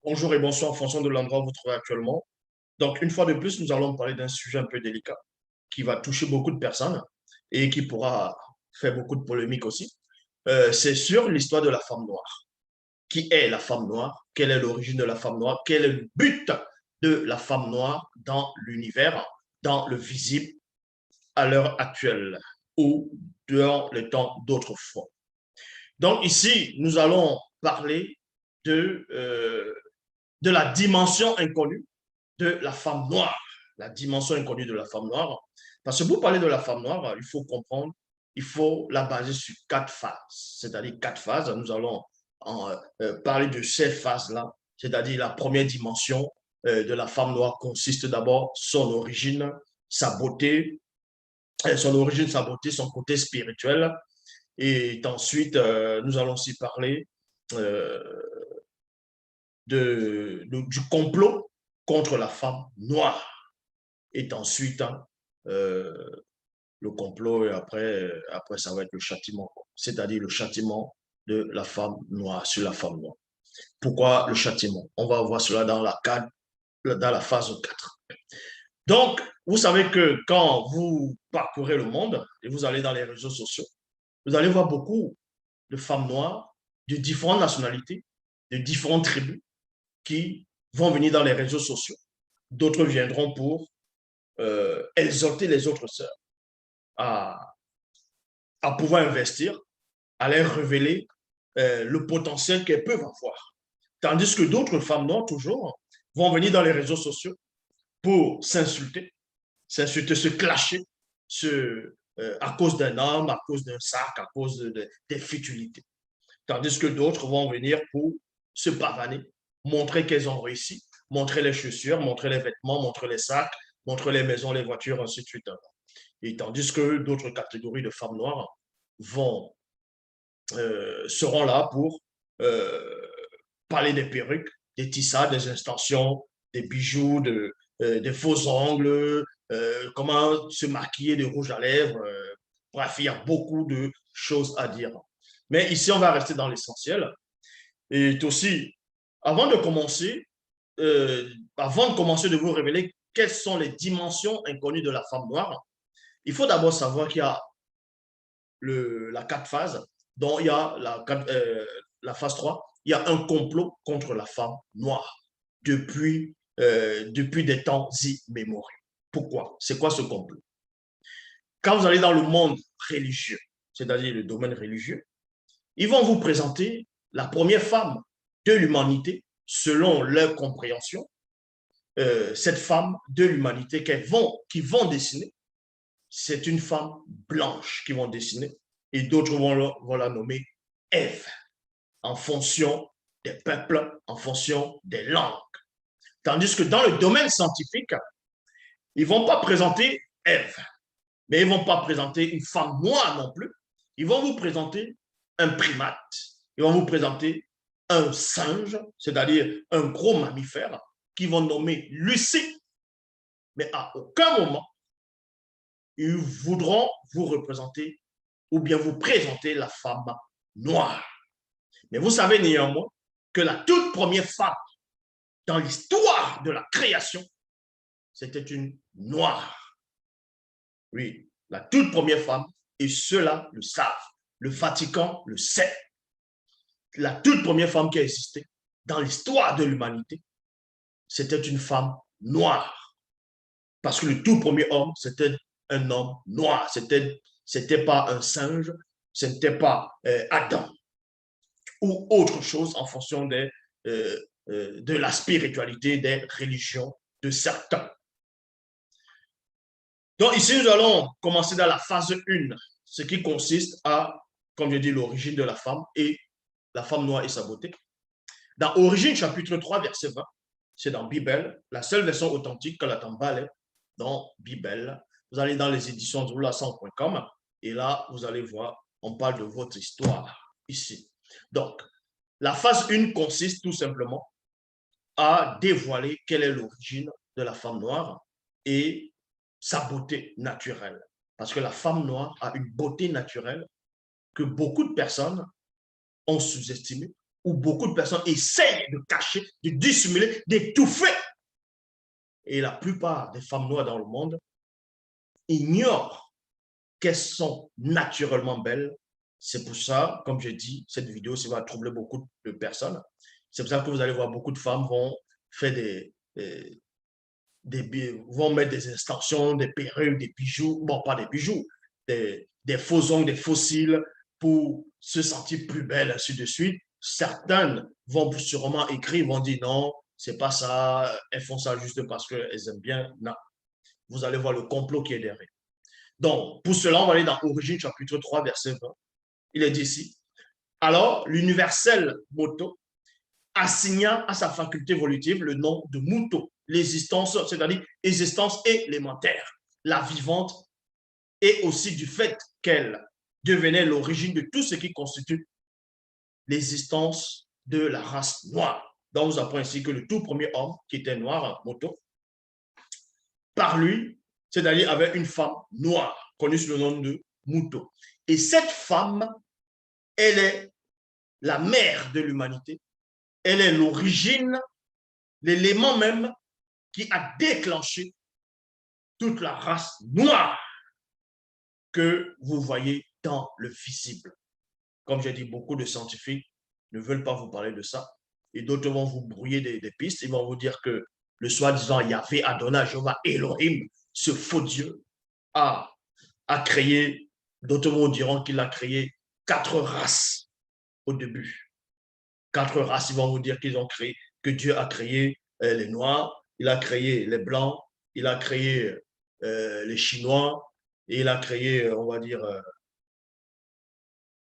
Bonjour et bonsoir en fonction de l'endroit où vous vous trouvez actuellement. Donc, une fois de plus, nous allons parler d'un sujet un peu délicat qui va toucher beaucoup de personnes et qui pourra faire beaucoup de polémiques aussi. C'est sur l'histoire de la femme noire. Qui est la femme noire? Quelle est l'origine de la femme noire? Quel est le but de la femme noire dans l'univers, dans le visible à l'heure actuelle ou dans le temps d'autrefois? Donc, ici, nous allons parler de la dimension inconnue de la femme noire. La dimension inconnue de la femme noire. Parce que pour parler de la femme noire, il faut comprendre, il faut la baser sur quatre phases. C'est-à-dire quatre phases. Nous allons parler de ces phases-là. C'est-à-dire la première dimension de la femme noire consiste d'abord son origine, sa beauté, son côté spirituel. Et ensuite, nous allons aussi parler euh, du complot contre la femme noire. Et ensuite, euh, le complot, et après, ça va être le châtiment, c'est-à-dire le châtiment de la femme noire sur la femme noire. Pourquoi le châtiment? On va voir cela dans la phase 4. Donc, vous savez que quand vous parcourez le monde et vous allez dans les réseaux sociaux, vous allez voir beaucoup de femmes noires de différentes nationalités, de différentes tribus qui vont venir dans les réseaux sociaux. D'autres viendront pour exhorter les autres sœurs à, à pouvoir investir, à leur révéler le potentiel qu'elles peuvent avoir. Tandis que d'autres femmes noires, toujours, vont venir dans les réseaux sociaux pour s'insulter, se clasher à cause d'un homme, à cause d'un sac, à cause des futilités. Tandis que d'autres vont venir pour se pavaner, montrer qu'elles ont réussi, montrer les chaussures, montrer les vêtements, montrer les sacs, montrer les maisons, les voitures, ainsi de suite. Et tandis que d'autres catégories de femmes noires seront là pour euh, parler des perruques, des tissades, des extensions, des bijoux, des faux ongles, comment se maquiller de rouge à lèvres. Bref, il y a beaucoup de choses à dire. Mais ici, on va rester dans l'essentiel. Et aussi, avant de commencer, avant de commencer de vous révéler quelles sont les dimensions inconnues de la femme noire, il faut d'abord savoir qu'il y a la 4 phases, dont il y a la phase 3, il y a un complot contre la femme noire depuis des temps immémoriaux. Pourquoi? C'est quoi ce complot? Quand vous allez dans le monde religieux, c'est-à-dire le domaine religieux, ils vont vous présenter la première femme de l'humanité selon leur compréhension. Cette femme de l'humanité qui vont dessiner, c'est une femme blanche qu'ils vont dessiner et d'autres vont la nommer Ève en fonction des peuples, en fonction des langues. Tandis que dans le domaine scientifique, ils ne vont pas présenter Ève, mais ils ne vont pas présenter une femme noire non plus. Ils vont vous présenter un primate, ils vont vous présenter un singe, c'est-à-dire un gros mammifère, qu'ils vont nommer Lucie. Mais à aucun moment, ils voudront vous représenter ou bien vous présenter la femme noire. Mais vous savez néanmoins que la toute première femme dans l'histoire de la création, c'était une noire. Oui, la toute première femme, et ceux-là le savent. Le Vatican le sait. La toute première femme qui a existé dans l'histoire de l'humanité, c'était une femme noire. Parce que le tout premier homme, c'était un homme noir. C'était pas un singe, ce n'était pas Adam ou autre chose en fonction de la spiritualité des religions de certains. Donc ici, nous allons commencer dans la phase 1, ce qui consiste à, comme je dis, l'origine de la femme et la femme noire et sa beauté. Dans Origine, chapitre 3, verset 20, c'est dans Bible, la seule version authentique que la Tambale dans Bible. Vous allez dans les éditions zoulasan.com et là, vous allez voir, on parle de votre histoire ici. Donc, la phase 1 consiste tout simplement à dévoiler quelle est l'origine de la femme noire et sa beauté naturelle. Parce que la femme noire a une beauté naturelle que beaucoup de personnes ont sous-estimée où beaucoup de personnes essayent de cacher, de dissimuler, d'étouffer. Et la plupart des femmes noires dans le monde ignorent qu'elles sont naturellement belles. C'est pour ça, comme je dis, cette vidéo, ça va troubler beaucoup de personnes. C'est pour ça que vous allez voir beaucoup de femmes vont faire vont mettre des extensions, des perruques, des bijoux, bon, pas des bijoux, des faux ongles, des faux cils pour se sentir plus belle, ainsi de suite. Certaines vont sûrement écrire, vont dire non, c'est pas ça, elles font ça juste parce qu'elles aiment bien. Non, vous allez voir le complot qui est derrière. Donc, pour cela, on va aller dans Origine, chapitre 3, verset 20. Il est dit ici, alors l'universel moto assigna à sa faculté évolutive le nom de muto, l'existence, c'est-à-dire existence élémentaire, la vivante, et aussi du fait qu'elle devenait l'origine de tout ce qui constitue l'existence de la race noire. Donc, nous apprenons ici que le tout premier homme, qui était noir, Moto, par lui, c'est-à-dire avec une femme noire, connue sous le nom de Muto. Et cette femme, elle est la mère de l'humanité. Elle est l'origine, l'élément même qui a déclenché toute la race noire que vous voyez dans le visible. Comme j'ai dit, beaucoup de scientifiques ne veulent pas vous parler de ça. Et d'autres vont vous brouiller des pistes. Ils vont vous dire que le soi-disant Yahvé, Adonai, Jéhovah, Elohim, ce faux Dieu, a créé, d'autres vous diront qu'il a créé 4 races au début. 4 races, ils vont vous dire qu'ils ont créé, que Dieu a créé les Noirs, il a créé les Blancs, il a créé les Chinois, et il a créé, on va dire,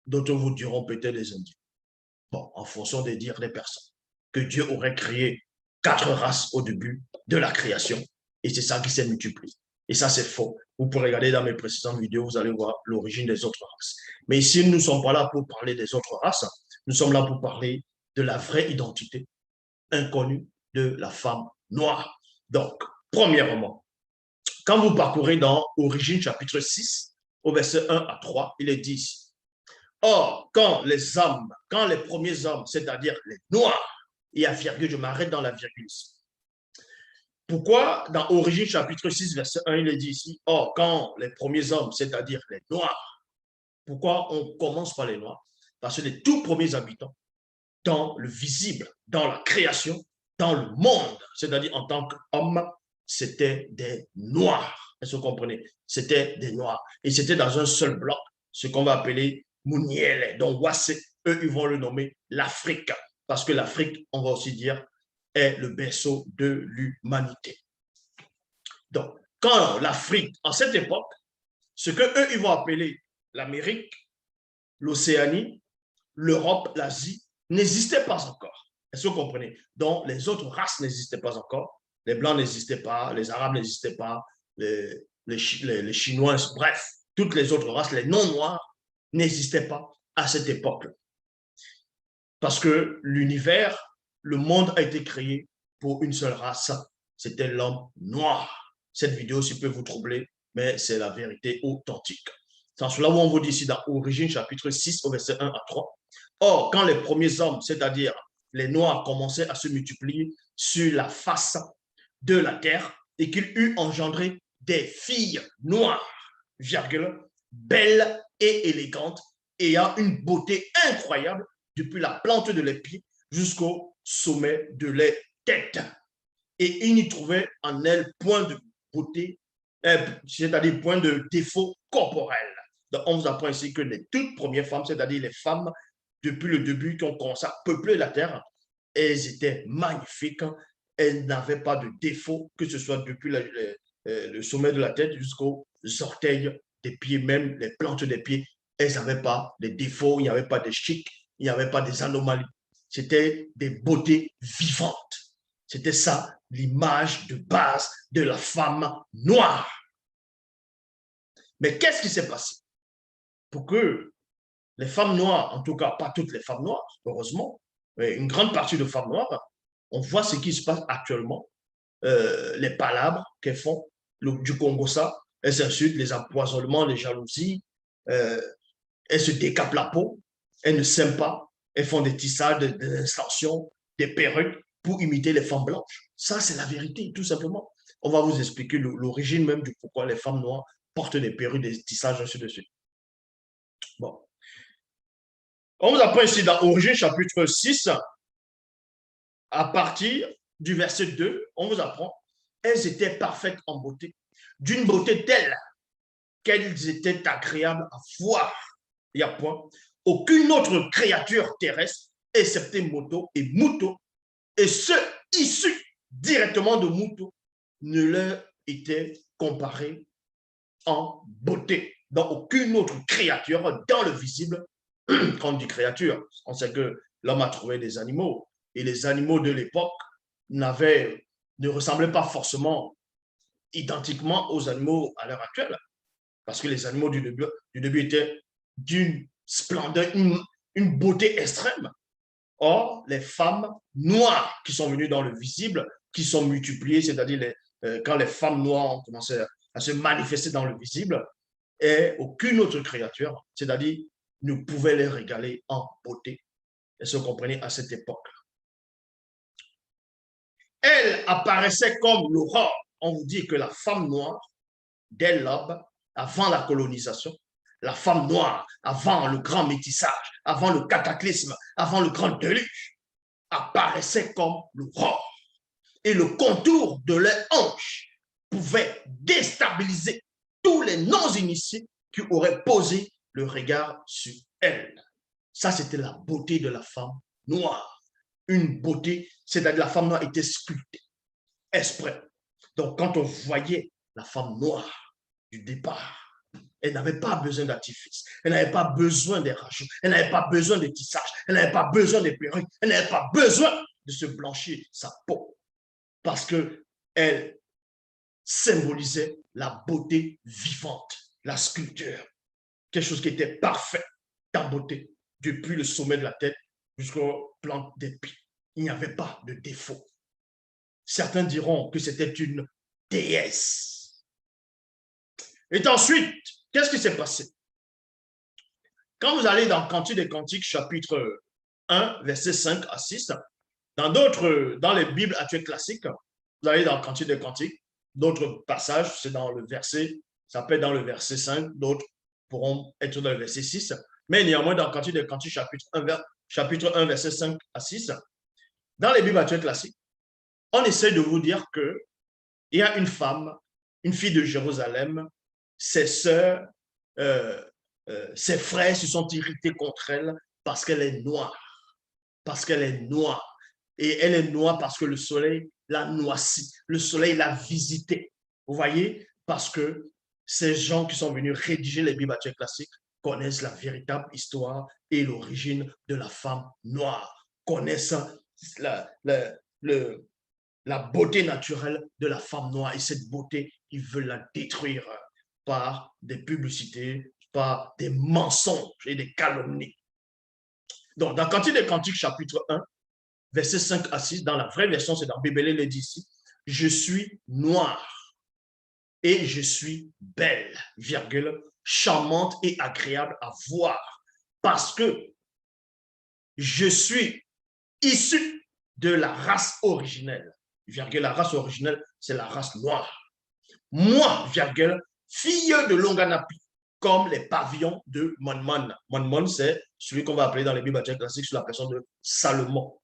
d'autres vous diront peut-être les Indiens. Bon, en fonction des dires des personnes, que Dieu aurait créé 4 races au début de la création, et c'est ça qui s'est multiplié. Et ça, c'est faux. Vous pouvez regarder dans mes précédentes vidéos, vous allez voir l'origine des autres races. Mais ici, nous ne sommes pas là pour parler des autres races, nous sommes là pour parler de la vraie identité inconnue de la femme noire. Donc, premièrement, quand vous parcourez dans Origine chapitre 6, au verset 1 à 3, il est dit ici, or, quand les hommes, quand les premiers hommes, c'est-à-dire les noirs, et à virgule, je m'arrête dans la virgule ici. Pourquoi dans Origine chapitre 6, verset 1, il est dit ici, or, quand les premiers hommes, c'est-à-dire les noirs, pourquoi on commence par les noirs? Parce que les tout premiers habitants, dans le visible, dans la création, dans le monde, c'est-à-dire en tant qu'homme, c'était des noirs. Est-ce que vous comprenez? C'était des noirs. Et c'était dans un seul bloc, ce qu'on va appeler Mouniele. Donc, Wassé, eux, ils vont le nommer l'Afrique. Parce que l'Afrique, on va aussi dire, est le berceau de l'humanité. Donc, quand l'Afrique, en cette époque, ce qu'eux, ils vont appeler l'Amérique, l'Océanie, l'Europe, l'Asie, n'existait pas encore. Est-ce que vous comprenez? Donc, les autres races n'existaient pas encore. Les Blancs n'existaient pas, les Arabes n'existaient pas, les Chinois, bref, toutes les autres races, les non-noirs, n'existaient pas à cette époque. Parce que l'univers, le monde a été créé pour une seule race, c'était l'homme noir. Cette vidéo, si peut vous troubler, mais c'est la vérité authentique. C'est cela où on vous dit ici dans Origine, chapitre 6, au verset 1 à 3. Or, quand les premiers hommes, c'est-à-dire les Noirs, commençaient à se multiplier sur la face de la terre et qu'ils eurent engendré des filles noires, virgule, belles et élégantes, ayant une beauté incroyable depuis la plante de leurs pieds jusqu'au sommet de leurs têtes. Et ils n'y trouvaient en elles point de beauté, c'est-à-dire point de défaut corporel. Donc, on vous apprend ici que les toutes premières femmes, c'est-à-dire les femmes depuis le début qui ont commencé à peupler la terre, elles étaient magnifiques, elles n'avaient pas de défaut, que ce soit depuis le sommet de la tête jusqu'aux orteils des pieds, même les plantes des pieds, elles n'avaient pas de défauts, il n'y avait pas de chic, il n'y avait pas des anomalies. C'était des beautés vivantes. C'était ça l'image de base de la femme noire. Mais qu'est-ce qui s'est passé pour que les femmes noires, en tout cas pas toutes les femmes noires, heureusement, mais une grande partie de femmes noires, on voit ce qui se passe actuellement, les palabres qu'elles font, du Congo ça, elles s'insultent, les empoisonnements, les jalousies, elles se décapent la peau, elles ne s'aiment pas, Elles font des tissages, des extensions, des perruques pour imiter les femmes blanches. Ça, c'est la vérité, tout simplement. On va vous expliquer l'origine même du pourquoi les femmes noires portent des perruques, des tissages, ainsi de suite. Bon. On vous apprend ici dans Origine chapitre 6, à partir du verset 2, on vous apprend, elles étaient parfaites en beauté, d'une beauté telle qu'elles étaient agréables à voir. Il y a point. Aucune autre créature terrestre, excepté Moto et Muto, et ceux issus directement de Muto, ne leur était comparé en beauté. Donc, aucune autre créature dans le visible, quand on dit créature, on sait que l'homme a trouvé des animaux, et les animaux de l'époque ne ressemblaient pas forcément identiquement aux animaux à l'heure actuelle, parce que les animaux du début étaient d'une splendeur, une beauté extrême. Or, les femmes noires qui sont venues dans le visible, qui sont multipliées, c'est-à-dire quand les femmes noires ont commencé à se manifester dans le visible, et aucune autre créature, c'est-à-dire ne pouvait les régaler en beauté. Elles se comprenaient à cette époque. Elle apparaissait comme l'aurore. On vous dit que la femme noire, dès l'aube, avant la colonisation, la femme noire, avant le grand métissage, avant le cataclysme, avant le grand déluge, apparaissait comme l'aurore. Et le contour de leurs hanches pouvait déstabiliser tous les non-initiés qui auraient posé le regard sur elle. Ça, c'était la beauté de la femme noire. Une beauté, c'est-à-dire la femme noire était sculptée, exprès. Donc, quand on voyait la femme noire du départ, elle n'avait pas besoin d'artifice, elle n'avait pas besoin des rajouts, elle n'avait pas besoin de tissage, elle n'avait pas besoin des perruques, elle n'avait pas besoin de se blanchir sa peau, parce qu'elle symbolisait la beauté vivante, la sculpture, quelque chose qui était parfait en beauté, depuis le sommet de la tête jusqu'aux plantes des pieds. Il n'y avait pas de défaut. Certains diront que c'était une déesse. Et ensuite, qu'est-ce qui s'est passé? Quand vous allez dans Cantique des Cantiques, chapitre 1, versets 5 à 6, dans les Bibles actuelles classiques, vous allez dans Cantique des Cantiques, d'autres passages, c'est dans le verset, ça peut être dans le verset 5, d'autres pourront être dans le verset 6, mais néanmoins dans Cantique des Cantiques, chapitre 1, verset 5 à 6, dans les Bibles actuelles classiques, on essaie de vous dire qu'il y a une femme, une fille de Jérusalem, ses sœurs, ses frères se sont irrités contre elle parce qu'elle est noire. Parce qu'elle est noire. Et elle est noire parce que le soleil l'a noircie. Le soleil l'a visitée. Vous voyez? Parce que ces gens qui sont venus rédiger les Bibles classiques connaissent la véritable histoire et l'origine de la femme noire. Connaissent la beauté naturelle de la femme noire. Et cette beauté, ils veulent la détruire par des publicités, par des mensonges et des calomnies. Donc, dans Cantique des Cantiques, chapitre 1, versets 5 à 6, dans la vraie version, c'est dans Bibélé, il dit ici, je suis noire et je suis belle, virgule, charmante et agréable à voir, parce que je suis issu de la race originelle. Virgule, la race originelle, c'est la race noire. Moi, virgule, fille de Longanapi, comme les pavillons de Monmon. Monmon, c'est celui qu'on va appeler dans les Bibles classiques sous la personne de Salomon.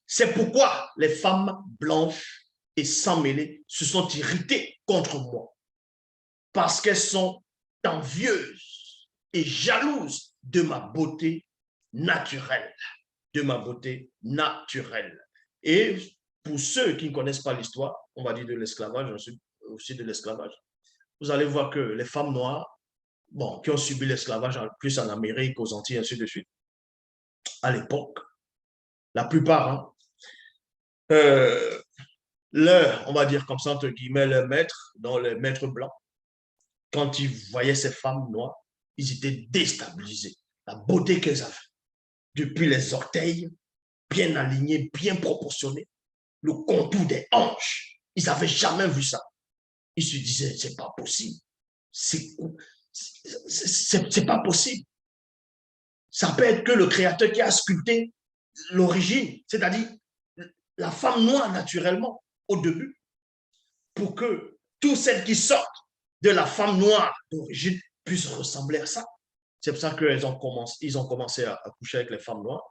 C'est pourquoi les femmes blanches et sans mêlée se sont irritées contre moi, parce qu'elles sont envieuses et jalouses de ma beauté naturelle, de ma beauté naturelle. Et pour ceux qui ne connaissent pas l'histoire, on va dire de l'esclavage, aussi de l'esclavage, vous allez voir que les femmes noires, bon, qui ont subi l'esclavage plus en Amérique, aux Antilles, ainsi de suite, à l'époque, la plupart, hein, on va dire comme ça, entre guillemets, leur maître, dans les maîtres blancs, quand ils voyaient ces femmes noires, ils étaient déstabilisés. La beauté qu'elles avaient, depuis les orteils, bien alignés, bien proportionnés, le contour des hanches, ils n'avaient jamais vu ça. Ils se disaient, c'est pas possible. C'est pas possible. ça peut être que le Créateur qui a sculpté l'origine, c'est-à-dire la femme noire naturellement au début, pour que toutes celles qui sortent de la femme noire d'origine puissent ressembler à ça. C'est pour ça qu'ils ont commencé à coucher avec les femmes noires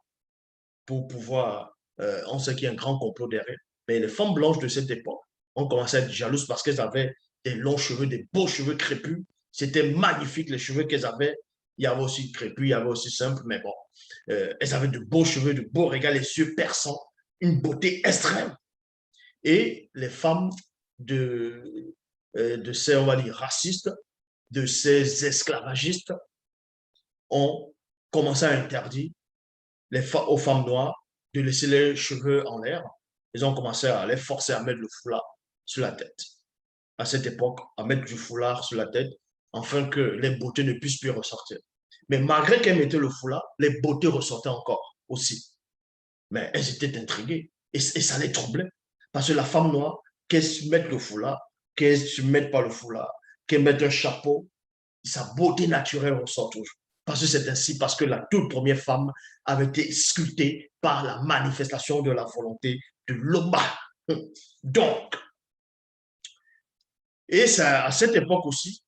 pour pouvoir, on sait qu'il y a un grand complot derrière, mais les femmes blanches de cette époque ont commencé à être jalouses parce qu'elles avaient des longs cheveux, des beaux cheveux crépus. C'était magnifique les cheveux qu'elles avaient. Il y avait aussi crépus, il y avait aussi simple, mais bon, elles avaient de beaux cheveux, de beaux regards, les yeux perçants, une beauté extrême. Et les femmes de ces, on va dire, racistes, de ces esclavagistes, ont commencé à interdire aux femmes noires de laisser les cheveux en l'air. Ils ont commencé à les forcer à mettre le foulard sur la tête. À cette époque, à mettre du foulard sur la tête, afin que les beautés ne puissent plus ressortir. Mais malgré qu'elles mettaient le foulard, les beautés ressortaient encore aussi. Mais elles étaient intriguées et ça les troublait. Parce que la femme noire, qu'elle se mette le foulard, qu'elle ne se mette pas le foulard, qu'elle mette un chapeau, sa beauté naturelle ressort toujours. Parce que c'est ainsi, parce que la toute première femme avait été sculptée par la manifestation de la volonté de l'Oba. Donc, et c'est à cette époque aussi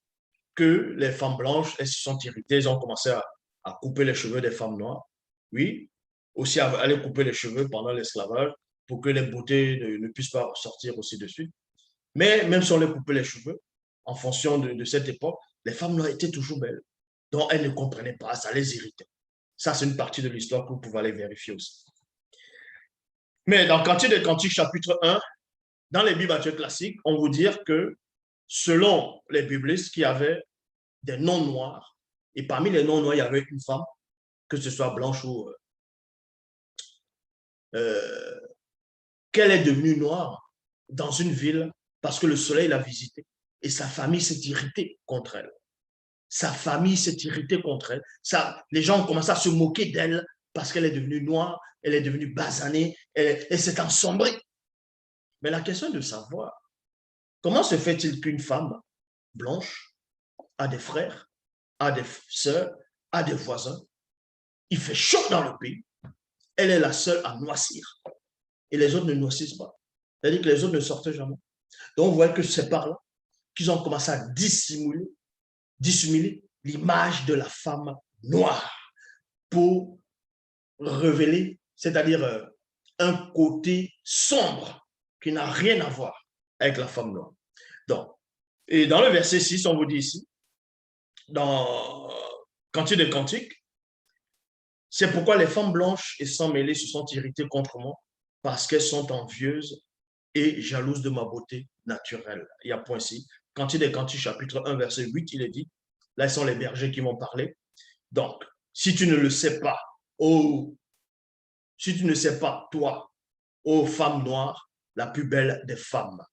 que les femmes blanches, elles se sont irritées, elles ont commencé à couper les cheveux des femmes noires. Oui, aussi à aller couper les cheveux pendant l'esclavage pour que les beautés ne puissent pas sortir aussi dessus. Mais même si on les coupait les cheveux, en fonction de cette époque, les femmes noires étaient toujours belles. Donc, elles ne comprenaient pas, ça les irritait. Ça, c'est une partie de l'histoire que vous pouvez aller vérifier aussi. Mais dans Cantique des Cantiques, chapitre 1, dans les Bibles classiques, on vous dit que selon les biblistes qui avaient des noms noirs, et parmi les noms noirs, il y avait une femme, que ce soit blanche ou qu'elle est devenue noire dans une ville parce que le soleil l'a visitée et sa famille s'est irritée contre elle. Sa famille s'est irritée contre elle. Les gens ont commencé à se moquer d'elle parce qu'elle est devenue noire, elle est devenue basanée, elle s'est ensombrée. Mais la question est de savoir, comment se fait-il qu'une femme blanche a des frères, a des sœurs, a des voisins, il fait chaud dans le pays, elle est la seule à noircir et les autres ne noircissent pas. C'est-à-dire que les autres ne sortent jamais. Donc, on voit que c'est par là qu'ils ont commencé à dissimuler l'image de la femme noire pour révéler, c'est-à-dire un côté sombre qui n'a rien à voir avec la femme noire. Donc, et dans le verset 6, on vous dit ici, dans Cantique des Cantiques, c'est pourquoi les femmes blanches et sans mêlée se sont irritées contre moi, parce qu'elles sont envieuses et jalouses de ma beauté naturelle. Il y a point ici. Cantique des Cantiques, chapitre 1, verset 8, il est dit, là, ce sont les bergers qui vont parler. Donc, si tu ne le sais pas, si tu ne sais pas, toi, ô femme noire, la plus belle des femmes,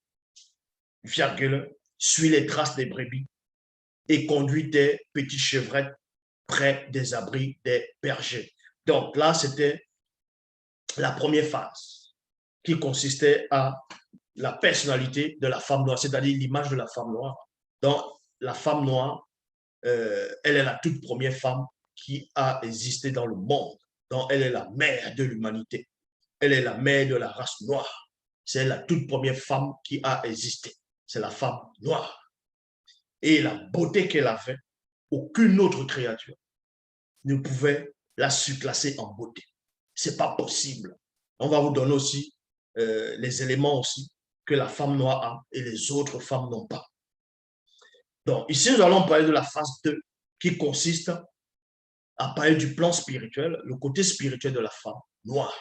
virgule, suis les traces des brebis et conduis tes petits chevrettes près des abris des bergers. Donc là, c'était la première phase qui consistait à la personnalité de la femme noire, c'est-à-dire l'image de la femme noire. Donc, la femme noire, elle est la toute première femme qui a existé dans le monde. Donc, elle est la mère de l'humanité. Elle est la mère de la race noire. C'est la toute première femme qui a existé. C'est la femme noire. Et la beauté qu'elle avait, aucune autre créature ne pouvait la surclasser en beauté. Ce n'est pas possible. On va vous donner aussi les éléments aussi que la femme noire a et les autres femmes n'ont pas. Donc, ici, nous allons parler de la phase 2 qui consiste à parler du plan spirituel, le côté spirituel de la femme noire.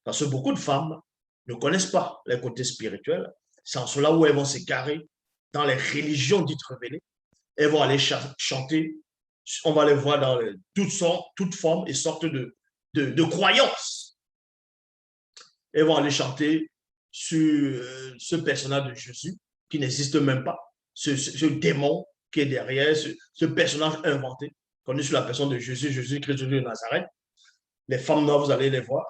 Parce que beaucoup de femmes ne connaissent pas les côtés spirituels. C'est en cela où elles vont s'égarer dans les religions dites révélées. Elles vont aller chanter. On va les voir dans toutes formes et sortes de croyances. Elles vont aller chanter sur ce personnage de Jésus qui n'existe même pas, ce démon qui est derrière, ce personnage inventé, connu sur la personne de Jésus, Jésus-Christ de Nazareth. Les femmes noires, vous allez les voir.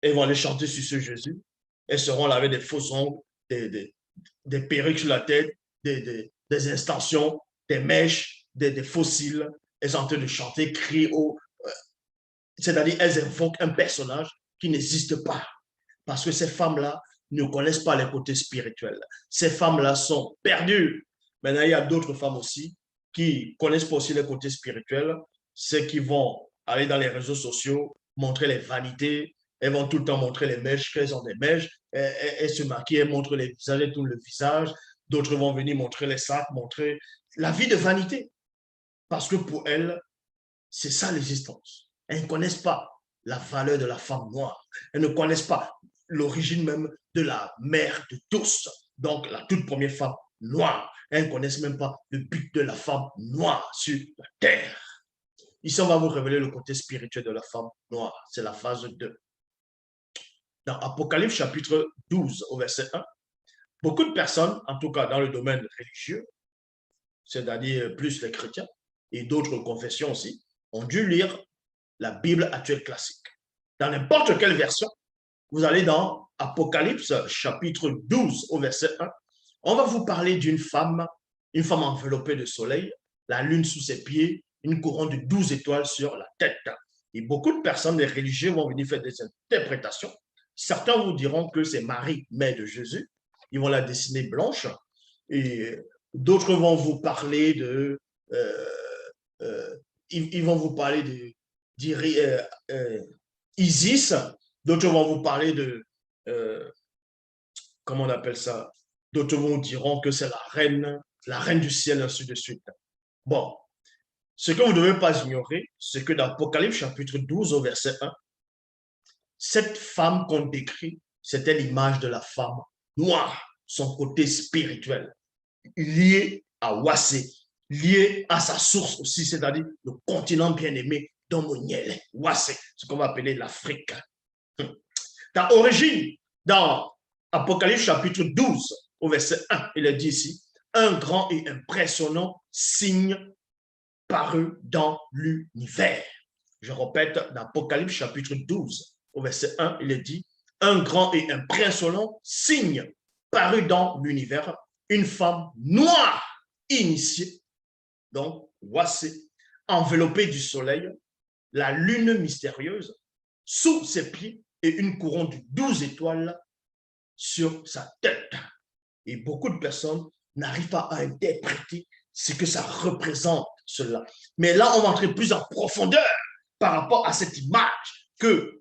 Elles vont aller chanter sur ce Jésus. Elles seront là avec des faux ongles, des perruques sur la tête, des extensions, des mèches, des fossiles. Elles sont en train de chanter, crier c'est-à-dire elles invoquent un personnage qui n'existe pas. Parce que ces femmes-là ne connaissent pas les côtés spirituels. Ces femmes-là sont perdues. Maintenant, il y a d'autres femmes aussi qui connaissent pas aussi les côtés spirituels. Ceux qui vont aller dans les réseaux sociaux, montrer les vanités. Elles vont tout le temps montrer les mèches, qu'elles ont des mèches. Elles se maquillent, elles montrent les visages, elles tournent le visage. D'autres vont venir montrer les sacs, montrer la vie de vanité. Parce que pour elles, c'est ça l'existence. Elles ne connaissent pas la valeur de la femme noire. Elles ne connaissent pas l'origine même de la mère de tous. Donc, la toute première femme noire. Elles ne connaissent même pas le but de la femme noire sur la terre. Ici, on va vous révéler le côté spirituel de la femme noire. C'est la phase 2. Dans Apocalypse chapitre 12 au verset 1, beaucoup de personnes, en tout cas dans le domaine religieux, c'est-à-dire plus les chrétiens et d'autres confessions aussi, ont dû lire la Bible actuelle classique. Dans n'importe quelle version, vous allez dans Apocalypse chapitre 12 au verset 1, on va vous parler d'une femme, une femme enveloppée de soleil, la lune sous ses pieds, une couronne de 12 étoiles sur la tête. Et beaucoup de personnes, les religieux, vont venir faire des interprétations. Certains vous diront que c'est Marie, mère de Jésus. Ils vont la dessiner blanche. Et d'autres vont vous parler de... ils vont vous parler de Isis. D'autres vont vous parler de... comment on appelle ça? D'autres vous diront que c'est la reine du ciel, ainsi de suite. Bon, ce que vous ne devez pas ignorer, c'est que dans Apocalypse chapitre 12 au verset 1, cette femme qu'on décrit, c'était l'image de la femme noire, son côté spirituel, lié à Wassé, lié à sa source aussi, c'est-à-dire le continent bien-aimé d'Omoniel, Wassé, ce qu'on va appeler l'Afrique. Dans Origine, dans Apocalypse chapitre 12, au verset 1, il est dit ici, un grand et impressionnant signe paru dans l'univers. Je répète, dans Apocalypse chapitre 12, au verset 1, il est dit, un grand et impressionnant signe paru dans l'univers, une femme noire initiée, donc Wassé, enveloppée du soleil, la lune mystérieuse, sous ses pieds et une couronne de 12 étoiles sur sa tête. Et beaucoup de personnes n'arrivent pas à interpréter ce que ça représente, cela. Mais là, on va entrer plus en profondeur par rapport à cette image que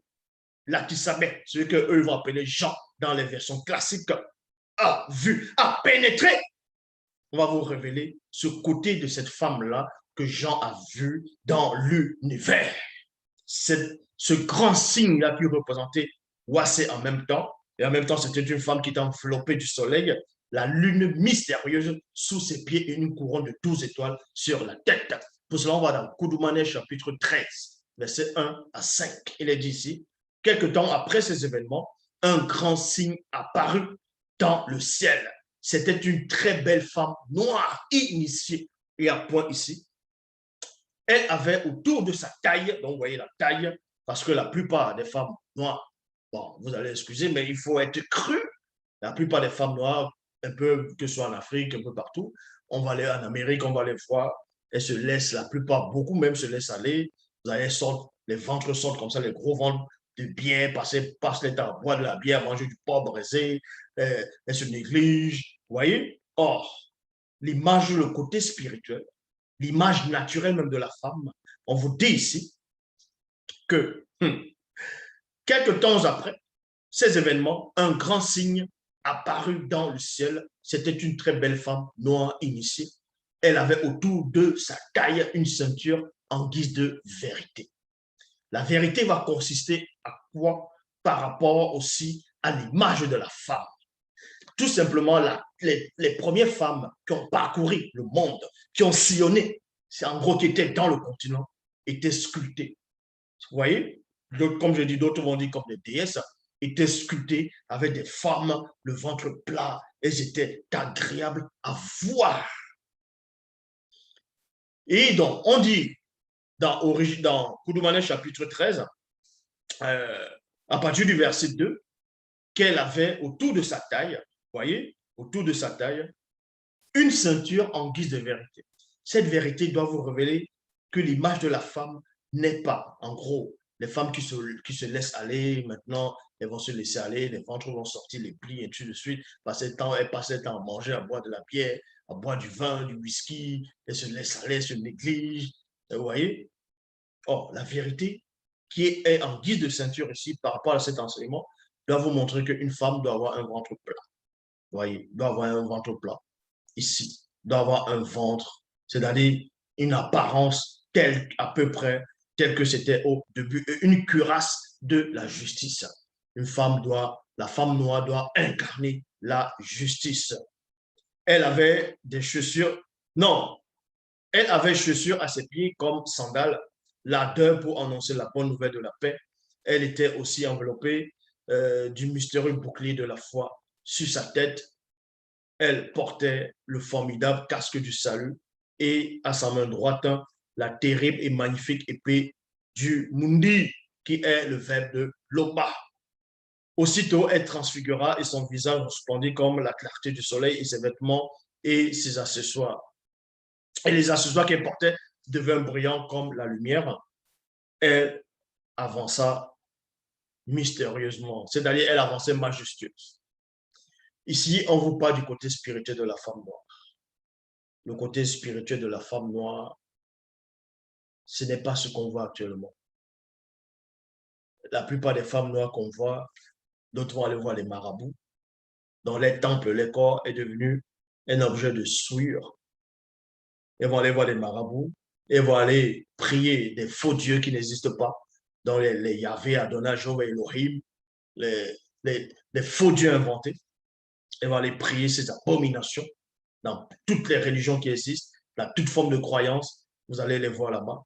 l'Akisabé, ce qu'eux vont appeler Jean dans les versions classiques, a vu, a pénétré. On va vous révéler ce côté de cette femme-là que Jean a vu dans l'univers. Ce grand signe-là qui représentait Wassé en même temps, et en même temps, c'était une femme qui était enveloppée du soleil, la lune mystérieuse sous ses pieds et une couronne de 12 étoiles sur la tête. Pour cela, on va dans Koudoumane chapitre 13, versets 1 à 5. Il est dit ici, quelque temps après ces événements, un grand signe apparut dans le ciel. C'était une très belle femme noire, initiée, et à point ici. Elle avait autour de sa taille, donc vous voyez la taille, parce que la plupart des femmes noires, bon, vous allez excuser, mais il faut être cru. La plupart des femmes noires, un peu, que ce soit en Afrique, un peu partout, on va aller en Amérique, on va les voir, elles se laissent, la plupart, beaucoup même se laissent aller. Vous allez sortent, les ventres sortent comme ça, les gros ventres de bière, passent les temps à boire de la bière, manger du porc braisé, elles se négligent, vous voyez? Or, l'image, le côté spirituel, l'image naturelle même de la femme, on vous dit ici que quelques temps après ces événements, un grand signe apparut dans le ciel. C'était une très belle femme noire initiée. Elle avait autour de sa taille une ceinture en guise de vérité. La vérité va consister à quoi? Par rapport aussi à l'image de la femme. Tout simplement, les premières femmes qui ont parcouru le monde, qui ont sillonné, c'est en gros qui étaient dans le continent, étaient sculptées. Vous voyez? Comme je dis, d'autres vont dire comme des déesses, étaient sculptées avec des formes, le ventre plat, elles étaient agréables à voir. Et donc, on dit dans Koudoumane chapitre 13, à partir du verset 2, qu'elle avait autour de sa taille, vous voyez, autour de sa taille, une ceinture en guise de vérité. Cette vérité doit vous révéler que l'image de la femme n'est pas, en gros, les femmes qui se laissent aller, maintenant, elles vont se laisser aller, les ventres vont sortir, les plis, et ainsi de suite. Elles passent le temps à manger, à boire de la bière, à boire du vin, du whisky, elles se laissent aller, elles se négligent. Vous voyez? Or, la vérité qui est en guise de ceinture ici par rapport à cet enseignement doit vous montrer qu'une femme doit avoir un ventre plat. Vous voyez? Doit avoir un ventre plat ici, doit avoir un ventre, c'est-à-dire une apparence telle, à peu près, telle que c'était au début, une cuirasse de la justice. La femme noire doit incarner la justice. Elle avait des chaussures, non, elle avait chaussures à ses pieds comme sandales, l'ardeur pour annoncer la bonne nouvelle de la paix. Elle était aussi enveloppée du mystérieux bouclier de la foi sur sa tête. Elle portait le formidable casque du salut et à sa main droite la terrible et magnifique épée du Mundi, qui est le verbe de Loba. Aussitôt, elle transfigura et son visage resplendit comme la clarté du soleil et ses vêtements et ses accessoires. Et les accessoires qu'elle portait devinrent brillants comme la lumière. Elle avança mystérieusement, c'est-à-dire elle avançait majestueuse. Ici, on vous parle du côté spirituel de la femme noire. Le côté spirituel de la femme noire, ce n'est pas ce qu'on voit actuellement. La plupart des femmes noires qu'on voit, d'autres vont aller voir les marabouts. Dans les temples, le corps est devenu un objet de souillure. Elles vont aller voir les marabouts, elles vont aller prier des faux dieux qui n'existent pas, dans les Yahvé, Adonai, Jéhovah, Elohim, les faux dieux inventés. Elles vont aller prier ces abominations dans toutes les religions qui existent, dans toute forme de croyance. Vous allez les voir là-bas.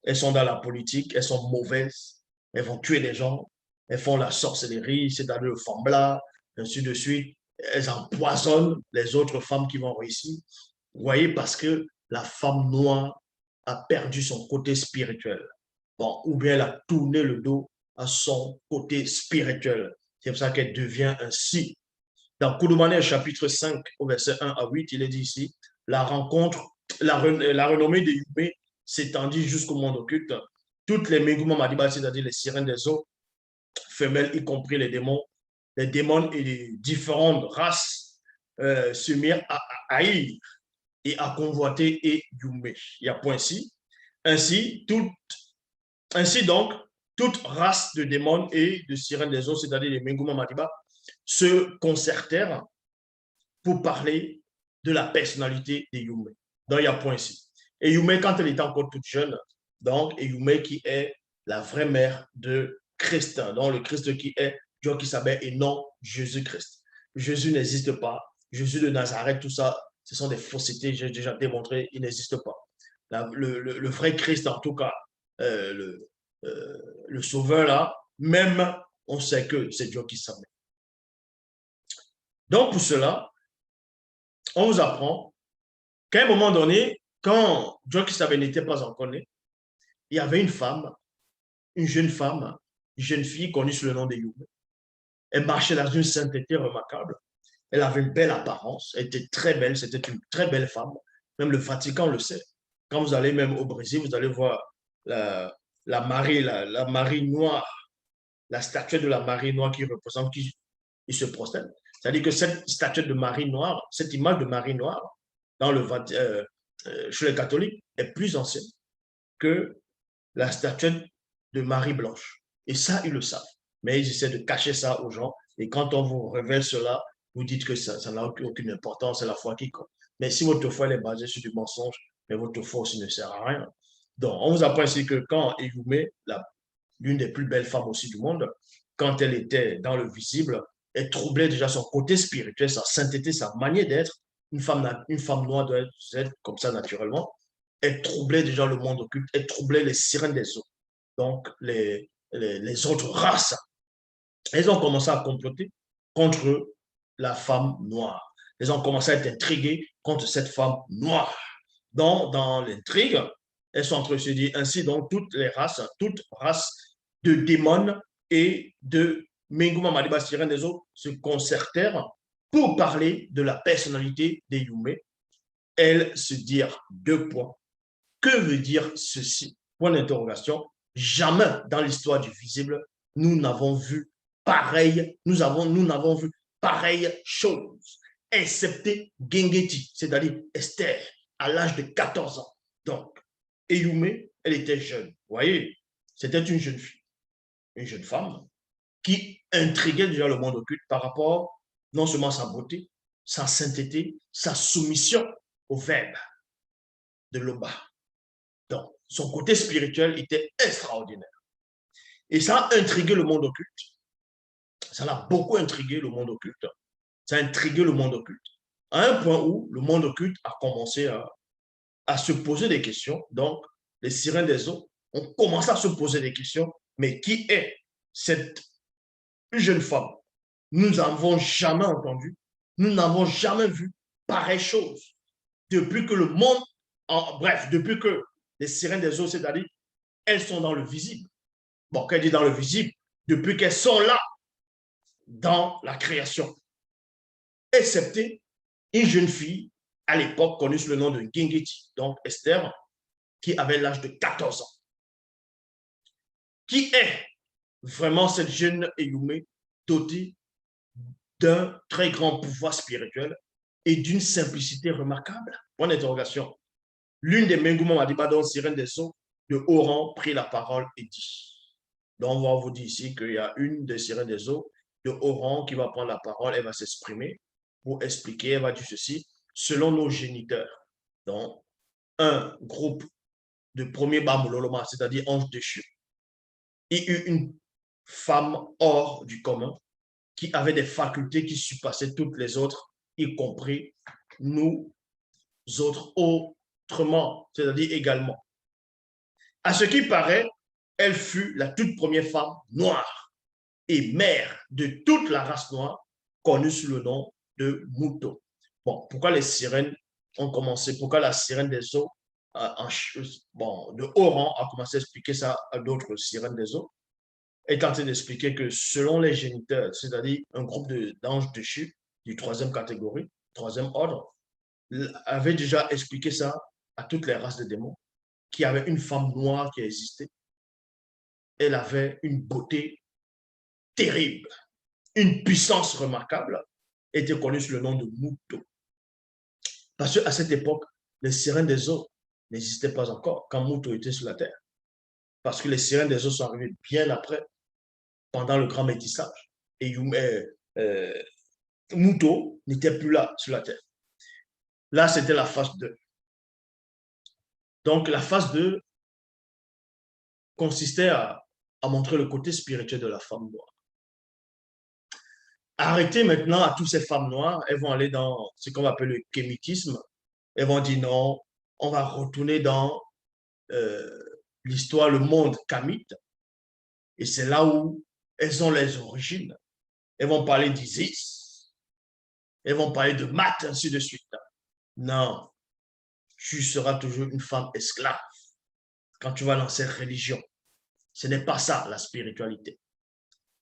Elles sont dans la politique, elles sont mauvaises, elles vont tuer des gens, elles font la sorcellerie, c'est-à-dire le fambla, ainsi de suite. Elles empoisonnent les autres femmes qui vont réussir. Vous voyez, parce que la femme noire a perdu son côté spirituel. Bon, ou bien elle a tourné le dos à son côté spirituel. C'est pour ça qu'elle devient ainsi. Dans Koudoumane, chapitre 5, au verset 1 à 8, il est dit ici, la rencontre, la renommée de Yubé s'étendit jusqu'au monde occulte. Toutes les Meguma Madiba, c'est-à-dire les sirènes des eaux, femelles, y compris les démons et les différentes races se mirent à haïr et à convoiter et Yumé. Il y a point ici. Ainsi donc, toute race de démons et de sirènes des eaux, c'est-à-dire les Meguma Madiba, se concertèrent pour parler de la personnalité de Yumé. Donc, il y a point ici. Et Yumé, quand elle était encore toute jeune, donc, et Yumé qui est la vraie mère de Christ, donc le Christ qui est Dieu qui s'appelle et non Jésus-Christ. Jésus n'existe pas. Jésus de Nazareth, tout ça, ce sont des faussetés, j'ai déjà démontré, il n'existe pas. Le vrai Christ, en tout cas, le sauveur là, même on sait que c'est Dieu qui s'appelle. Donc, pour cela, on vous apprend qu'à un moment donné, quand Dieu qui s'appelle n'était pas encore né, il y avait une femme, une jeune fille connue sous le nom de Yumé. Elle marchait dans une sainteté remarquable. Elle avait une belle apparence, elle était très belle, c'était une très belle femme. Même le Vatican le sait. Quand vous allez même au Brésil, vous allez voir la Marie noire, la statue de la Marie noire qui représente, qui se prosterne. C'est-à-dire que cette statue de Marie noire, cette image de Marie noire, dans chez les catholiques, est plus ancienne que la statue de Marie blanche. Et ça, ils le savent. Mais ils essaient de cacher ça aux gens. Et quand on vous révèle cela, vous dites que ça n'a aucune importance, c'est la foi qui compte. Mais si votre foi est basée sur du mensonge, mais votre foi aussi ne sert à rien. Donc, on vous apprend ici que quand Yumé, l'une des plus belles femmes aussi du monde, quand elle était dans le visible, elle troublait déjà son côté spirituel, sa sainteté, sa manière d'être. Une femme noire doit être comme ça naturellement. Elle troublait déjà le monde occulte, elle troublait les sirènes des eaux. Donc, les autres races, elles ont commencé à comploter contre la femme noire. Elles ont commencé à être intriguées contre cette femme noire. Donc, dans l'intrigue, elles sont en train de se dire ainsi, donc, toutes races de démons et de Menguma Madiba Sirène des autres se concertèrent pour parler de la personnalité de Yumé. Elles se dirent deux points. Que veut dire ceci? Point d'interrogation. jamais dans l'histoire du visible, nous n'avons vu pareil, nous n'avons vu pareille chose, excepté Gengeti, c'est-à-dire Esther, à l'âge de 14 ans. Donc, Eyume, elle était jeune. Vous voyez, c'était une jeune fille, une jeune femme qui intriguait déjà le monde occulte par rapport non seulement à sa beauté, sa sainteté, sa soumission au verbe de l'Oba. Donc, son côté spirituel était extraordinaire. Et ça a intrigué le monde occulte. Ça l'a beaucoup intrigué le monde occulte. Ça a intrigué le monde occulte. À un point où le monde occulte a commencé à se poser des questions. Donc, les sirènes des eaux ont commencé à se poser des questions. Mais qui est cette jeune femme? Nous n'avons jamais entendu, nous n'avons jamais vu pareille chose. Depuis que le monde, bref, depuis que les sirènes des eaux, c'est-à-dire, elles sont dans le visible. Bon, qu'elle dit dans le visible, depuis qu'elles sont là, dans la création. Excepté une jeune fille, à l'époque connue sous le nom de Gengeti, donc Esther, qui avait l'âge de 14 ans. Qui est vraiment cette jeune Eyume dotée d'un très grand pouvoir spirituel et d'une simplicité remarquable? Point d'interrogation. L'une des Mengoumon Madiba, dont Sirène des Eaux, de haut rang, prit la parole et dit. Donc, on va vous dire ici qu'il y a une des Sirènes des Eaux de haut rang qui va prendre la parole, elle va s'exprimer pour expliquer, elle va dire ceci, selon nos géniteurs. Donc, un groupe de premier Bambololoma, c'est-à-dire ange déchu, il y eut une femme hors du commun qui avait des facultés qui surpassaient toutes les autres, y compris nous autres autrement, c'est-à-dire également. À ce qui paraît, elle fut la toute première femme noire et mère de toute la race noire, connue sous le nom de Muto. Bon, pourquoi les sirènes ont commencé, pourquoi la sirène des eaux de haut rang a commencé à expliquer ça à d'autres sirènes des eaux, est en train d'expliquer que selon les géniteurs, c'est-à-dire un groupe d'anges déchus du troisième catégorie, troisième ordre, avait déjà expliqué ça à toutes les races de démons, qu'il y avait une femme noire qui existait. Elle avait une beauté terrible, une puissance remarquable, était connue sous le nom de Muto. Parce qu'à cette époque, les sirènes des eaux n'existaient pas encore quand Muto était sur la terre. Parce que les sirènes des eaux sont arrivées bien après, pendant le grand métissage. Et Muto n'était plus là sur la terre. Là, c'était la phase 2. Donc, la phase 2 consistait à montrer le côté spirituel de la femme noire. Arrêtez maintenant à toutes ces femmes noires, elles vont aller dans ce qu'on appelle le kémitisme. Elles vont dire non, on va retourner dans l'histoire, le monde kamite. Et c'est là où elles ont les origines. Elles vont parler d'Isis, elles vont parler de Math, ainsi de suite. Non, tu seras toujours une femme esclave quand tu vas dans cette religion. Ce n'est pas ça, la spiritualité.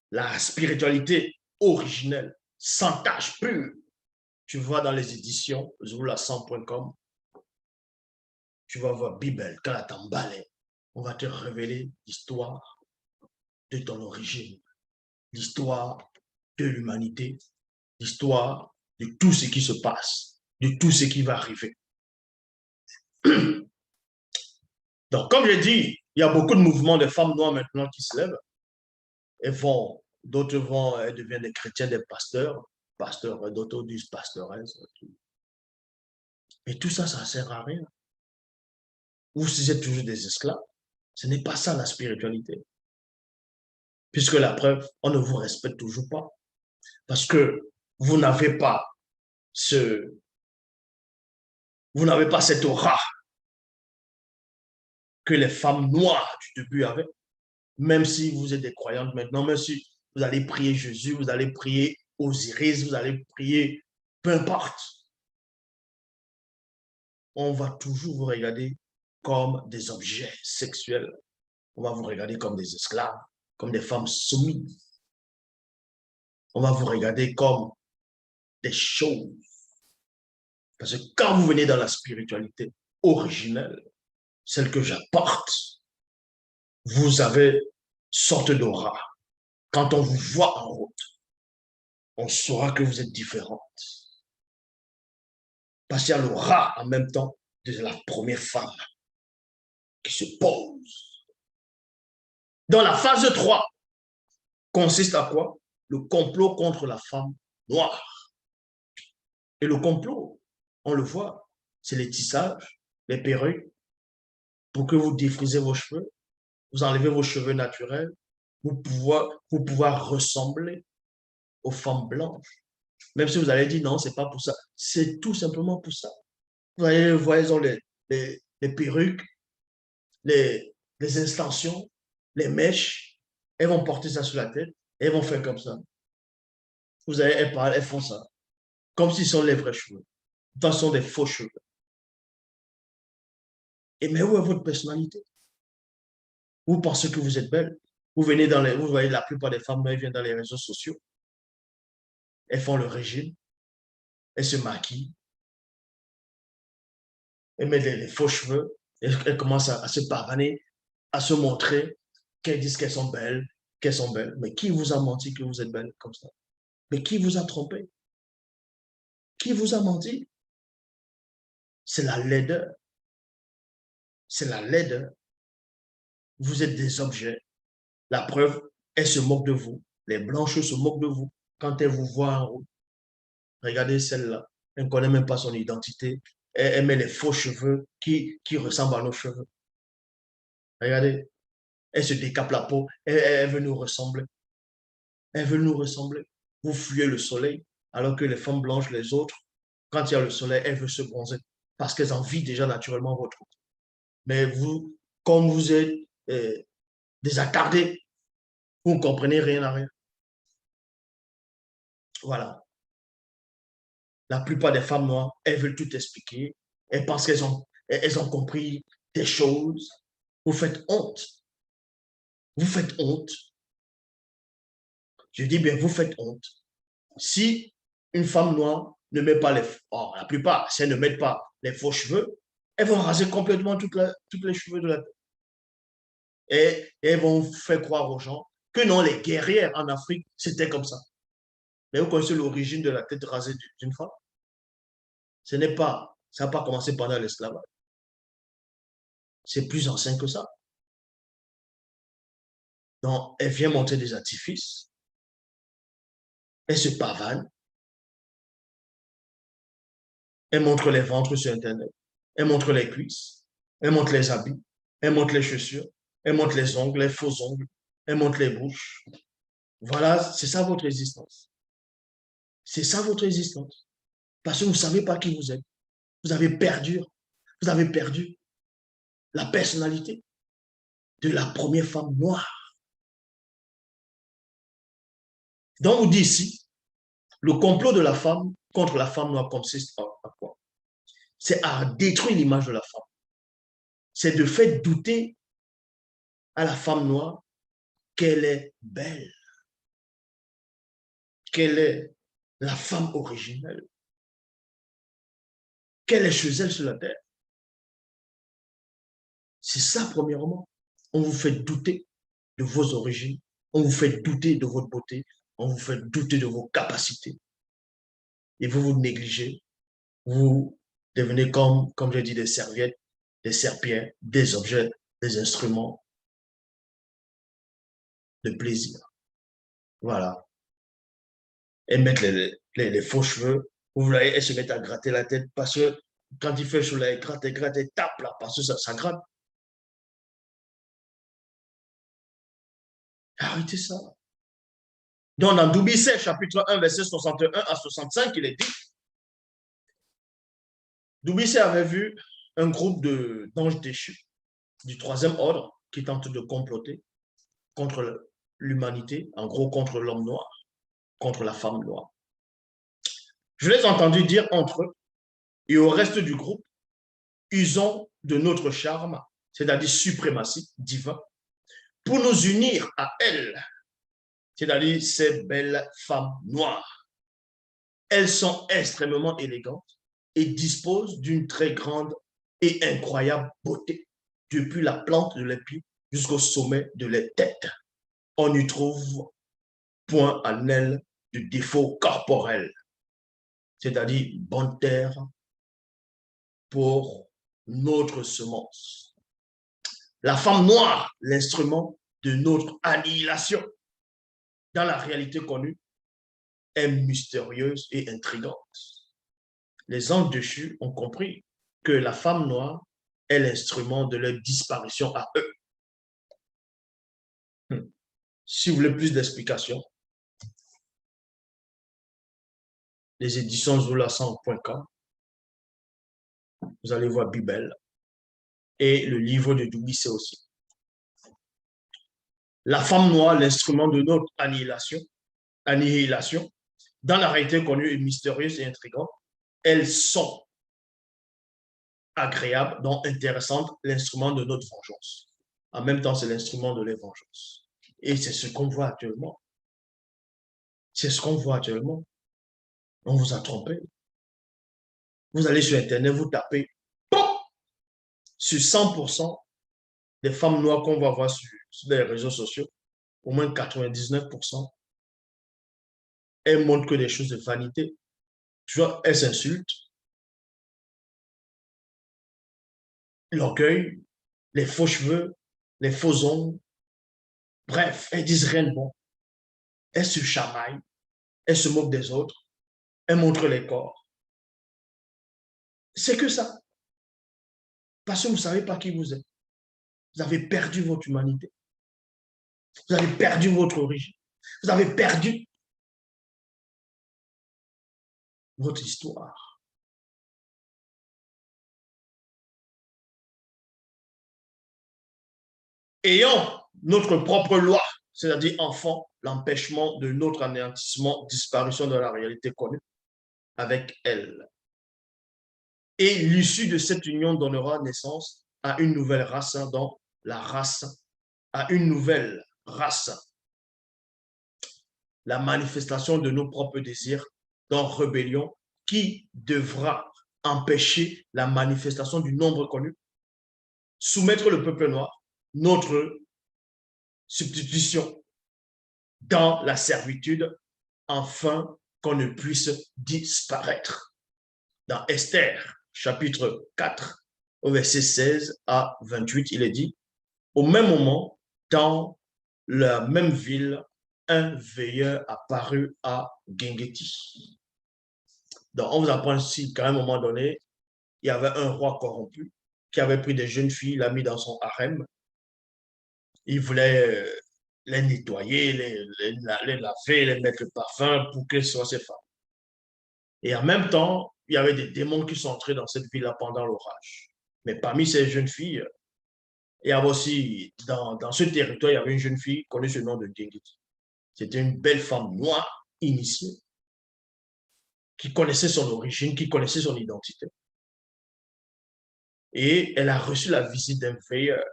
La spiritualité originelle, sans tache pure, tu vois dans les éditions zoula100.com, tu vas voir Bible, Kalatambale, on va te révéler l'histoire de ton origine, l'histoire de l'humanité, l'histoire de tout ce qui se passe, de tout ce qui va arriver. Donc, comme je dis, il y a beaucoup de mouvements de femmes noires maintenant qui se lèvent. D'autres vont, elles deviennent des chrétiens, des pasteurs, d'autres disent pasteuresses. Mais tout ça, ça ne sert à rien. Ou si c'est toujours des esclaves, ce n'est pas ça la spiritualité. Puisque la preuve, on ne vous respecte toujours pas. Parce que vous n'avez pas cette aura que les femmes noires du début avaient. Même si vous êtes des croyantes maintenant, même si vous allez prier Jésus, vous allez prier Osiris, vous allez prier, peu importe. On va toujours vous regarder comme des objets sexuels. On va vous regarder comme des esclaves, comme des femmes soumises. On va vous regarder comme des choses. Parce que quand vous venez dans la spiritualité originelle, celle que j'apporte, vous avez sorte d'aura. Quand on vous voit en route, on saura que vous êtes différente. Parce qu'il y a l'aura en même temps de la première femme qui se pose. Dans la phase 3, consiste à quoi? Le complot contre la femme noire. Et le complot, on le voit, c'est les tissages, les perruques, pour que vous défrisez vos cheveux, vous enlevez vos cheveux naturels, vous pouvez ressembler aux femmes blanches. Même si vous allez dire non, c'est pas pour ça. C'est tout simplement pour ça. Vous allez voir, ils ont les perruques, les extensions, les mèches. Elles vont porter ça sur la tête et elles vont faire comme ça. Vous allez, elles parlent, elles font ça. Comme si ce sont les vrais cheveux. Ce sont des faux cheveux. Et mais où est votre personnalité? Vous pensez que vous êtes belle? Vous venez dans les, vous voyez la plupart des femmes, elles viennent dans les réseaux sociaux. Elles font le régime. Elles se maquillent. Elles mettent les faux cheveux. Elles commencent à se pavaner, à se montrer, qu'elles disent qu'elles sont belles, qu'elles sont belles. Mais qui vous a menti que vous êtes belle comme ça? Mais qui vous a trompé? Qui vous a menti? C'est la laideur. C'est la laideur. Vous êtes des objets. La preuve, elles se moquent de vous. Les blanches se moquent de vous quand elles vous voient en route. Regardez celle-là. Elle ne connaît même pas son identité. Elle met les faux cheveux qui ressemblent à nos cheveux. Regardez. Elle se décape la peau. Elle veut nous ressembler. Elle veut nous ressembler. Vous fuyez le soleil, alors que les femmes blanches, les autres, quand il y a le soleil, elles veulent se bronzer parce qu'elles envient déjà naturellement votre route. Mais vous, comme vous êtes des attardés, vous ne comprenez rien à rien. Voilà. La plupart des femmes noires, elles veulent tout expliquer. Elles pensent elles ont compris des choses. Vous faites honte. Vous faites honte. Je dis bien, vous faites honte. Si une femme noire ne met pas la plupart, si elles ne mettent pas les faux cheveux, elles vont raser complètement toutes les cheveux de la tête. Et elles vont faire croire aux gens que non, les guerrières en Afrique, c'était comme ça. Mais vous connaissez l'origine de la tête rasée d'une femme? Ça n'a pas commencé pendant l'esclavage. C'est plus ancien que ça. Donc, elle vient montrer des artifices. Elle se pavane. Elle montre les ventres sur Internet. Elle montre les cuisses. Elle montre les habits. Elle montre les chaussures. Elle montre les ongles, les faux ongles. Elle montre les bouches. Voilà, c'est ça votre existence. C'est ça votre existence. Parce que vous ne savez pas qui vous êtes. Vous avez perdu. Vous avez perdu la personnalité de la première femme noire. Donc, on dit ici, le complot de la femme contre la femme noire consiste à quoi? C'est à détruire l'image de la femme. C'est de faire douter à la femme noire qu'elle est belle, qu'elle est la femme originelle, qu'elle est chez elle sur la terre. C'est ça, premièrement. On vous fait douter de vos origines, on vous fait douter de votre beauté, on vous fait douter de vos capacités. Et vous vous négligez, vous devenez comme je dis, des serviettes, des serpillères, des objets, des instruments de plaisir. Voilà. Et mettre les faux cheveux, vous voyez, elles se mettent à gratter la tête parce que quand il fait chaud, elle gratte, elle tape là, parce que ça gratte. Arrêtez ça. Donc, dans Doubicet, chapitre 1, verset 61 à 65, il est dit, Doubicet avait vu un groupe d'anges déchus du troisième ordre qui tentent de comploter contre l'humanité, en gros contre l'homme noir, contre la femme noire. Je les ai entendus dire entre eux et au reste du groupe, usons de notre charme, c'est-à-dire suprématie divin, pour nous unir à elle, c'est-à-dire ces belles femmes noires. Elles sont extrêmement élégantes et disposent d'une très grande et incroyable beauté depuis la plante de leurs pieds jusqu'au sommet de la tête. On n'y trouve point en elle de défaut corporel, c'est-à-dire bonne terre pour notre semence. La femme noire, l'instrument de notre annihilation, dans la réalité connue, est mystérieuse et intrigante. Les anges déchus ont compris que la femme noire est l'instrument de leur disparition à eux. Si vous voulez plus d'explications, les éditions zoulasan.com, vous allez voir Bible et le livre de Doumbissé aussi. La femme noire, l'instrument de notre annihilation, dans la réalité connue et mystérieuse et intrigante, elles sont agréables, donc intéressantes, l'instrument de notre vengeance. En même temps, c'est l'instrument de la vengeance. Et c'est ce qu'on voit actuellement. C'est ce qu'on voit actuellement. On vous a trompé. Vous allez sur Internet, vous tapez, sur 100% des femmes noires qu'on va voir sur les réseaux sociaux, au moins 99%, elles montrent que des choses de vanité. Tu vois, elles s'insultent, l'orgueil, les faux cheveux, les faux ongles. Bref, elles disent rien de bon. Elles se chamaillent, elles se moquent des autres, elles montrent les corps. C'est que ça. Parce que vous ne savez pas qui vous êtes. Vous avez perdu votre humanité. Vous avez perdu votre origine. Vous avez perdu votre histoire. Ayant notre propre loi, c'est-à-dire enfant, l'empêchement de notre anéantissement, disparition de la réalité connue avec elle. Et l'issue de cette union donnera naissance à une nouvelle race, dans la race, à une nouvelle race. La manifestation de nos propres désirs dans rébellion qui devra empêcher la manifestation du nombre connu, soumettre le peuple noir, notre substitution dans la servitude, afin qu'on ne puisse disparaître. Dans Esther, chapitre 4, au verset 16 à 28, il est dit, au même moment, dans la même ville, un veilleur apparut à Gengeti. Donc, on vous apprend ici qu'à un moment donné, il y avait un roi corrompu qui avait pris des jeunes filles, l'a mis dans son harem. Il voulait les nettoyer, les laver, les mettre le parfum pour qu'elles soient ses femmes. Et en même temps, il y avait des démons qui sont entrés dans cette ville-là pendant l'orage. Mais parmi ces jeunes filles, il y avait aussi, dans ce territoire, il y avait une jeune fille connue sous le nom de Gengeti. C'était une belle femme noire, initiée, qui connaissait son origine, qui connaissait son identité. Et elle a reçu la visite d'un veilleur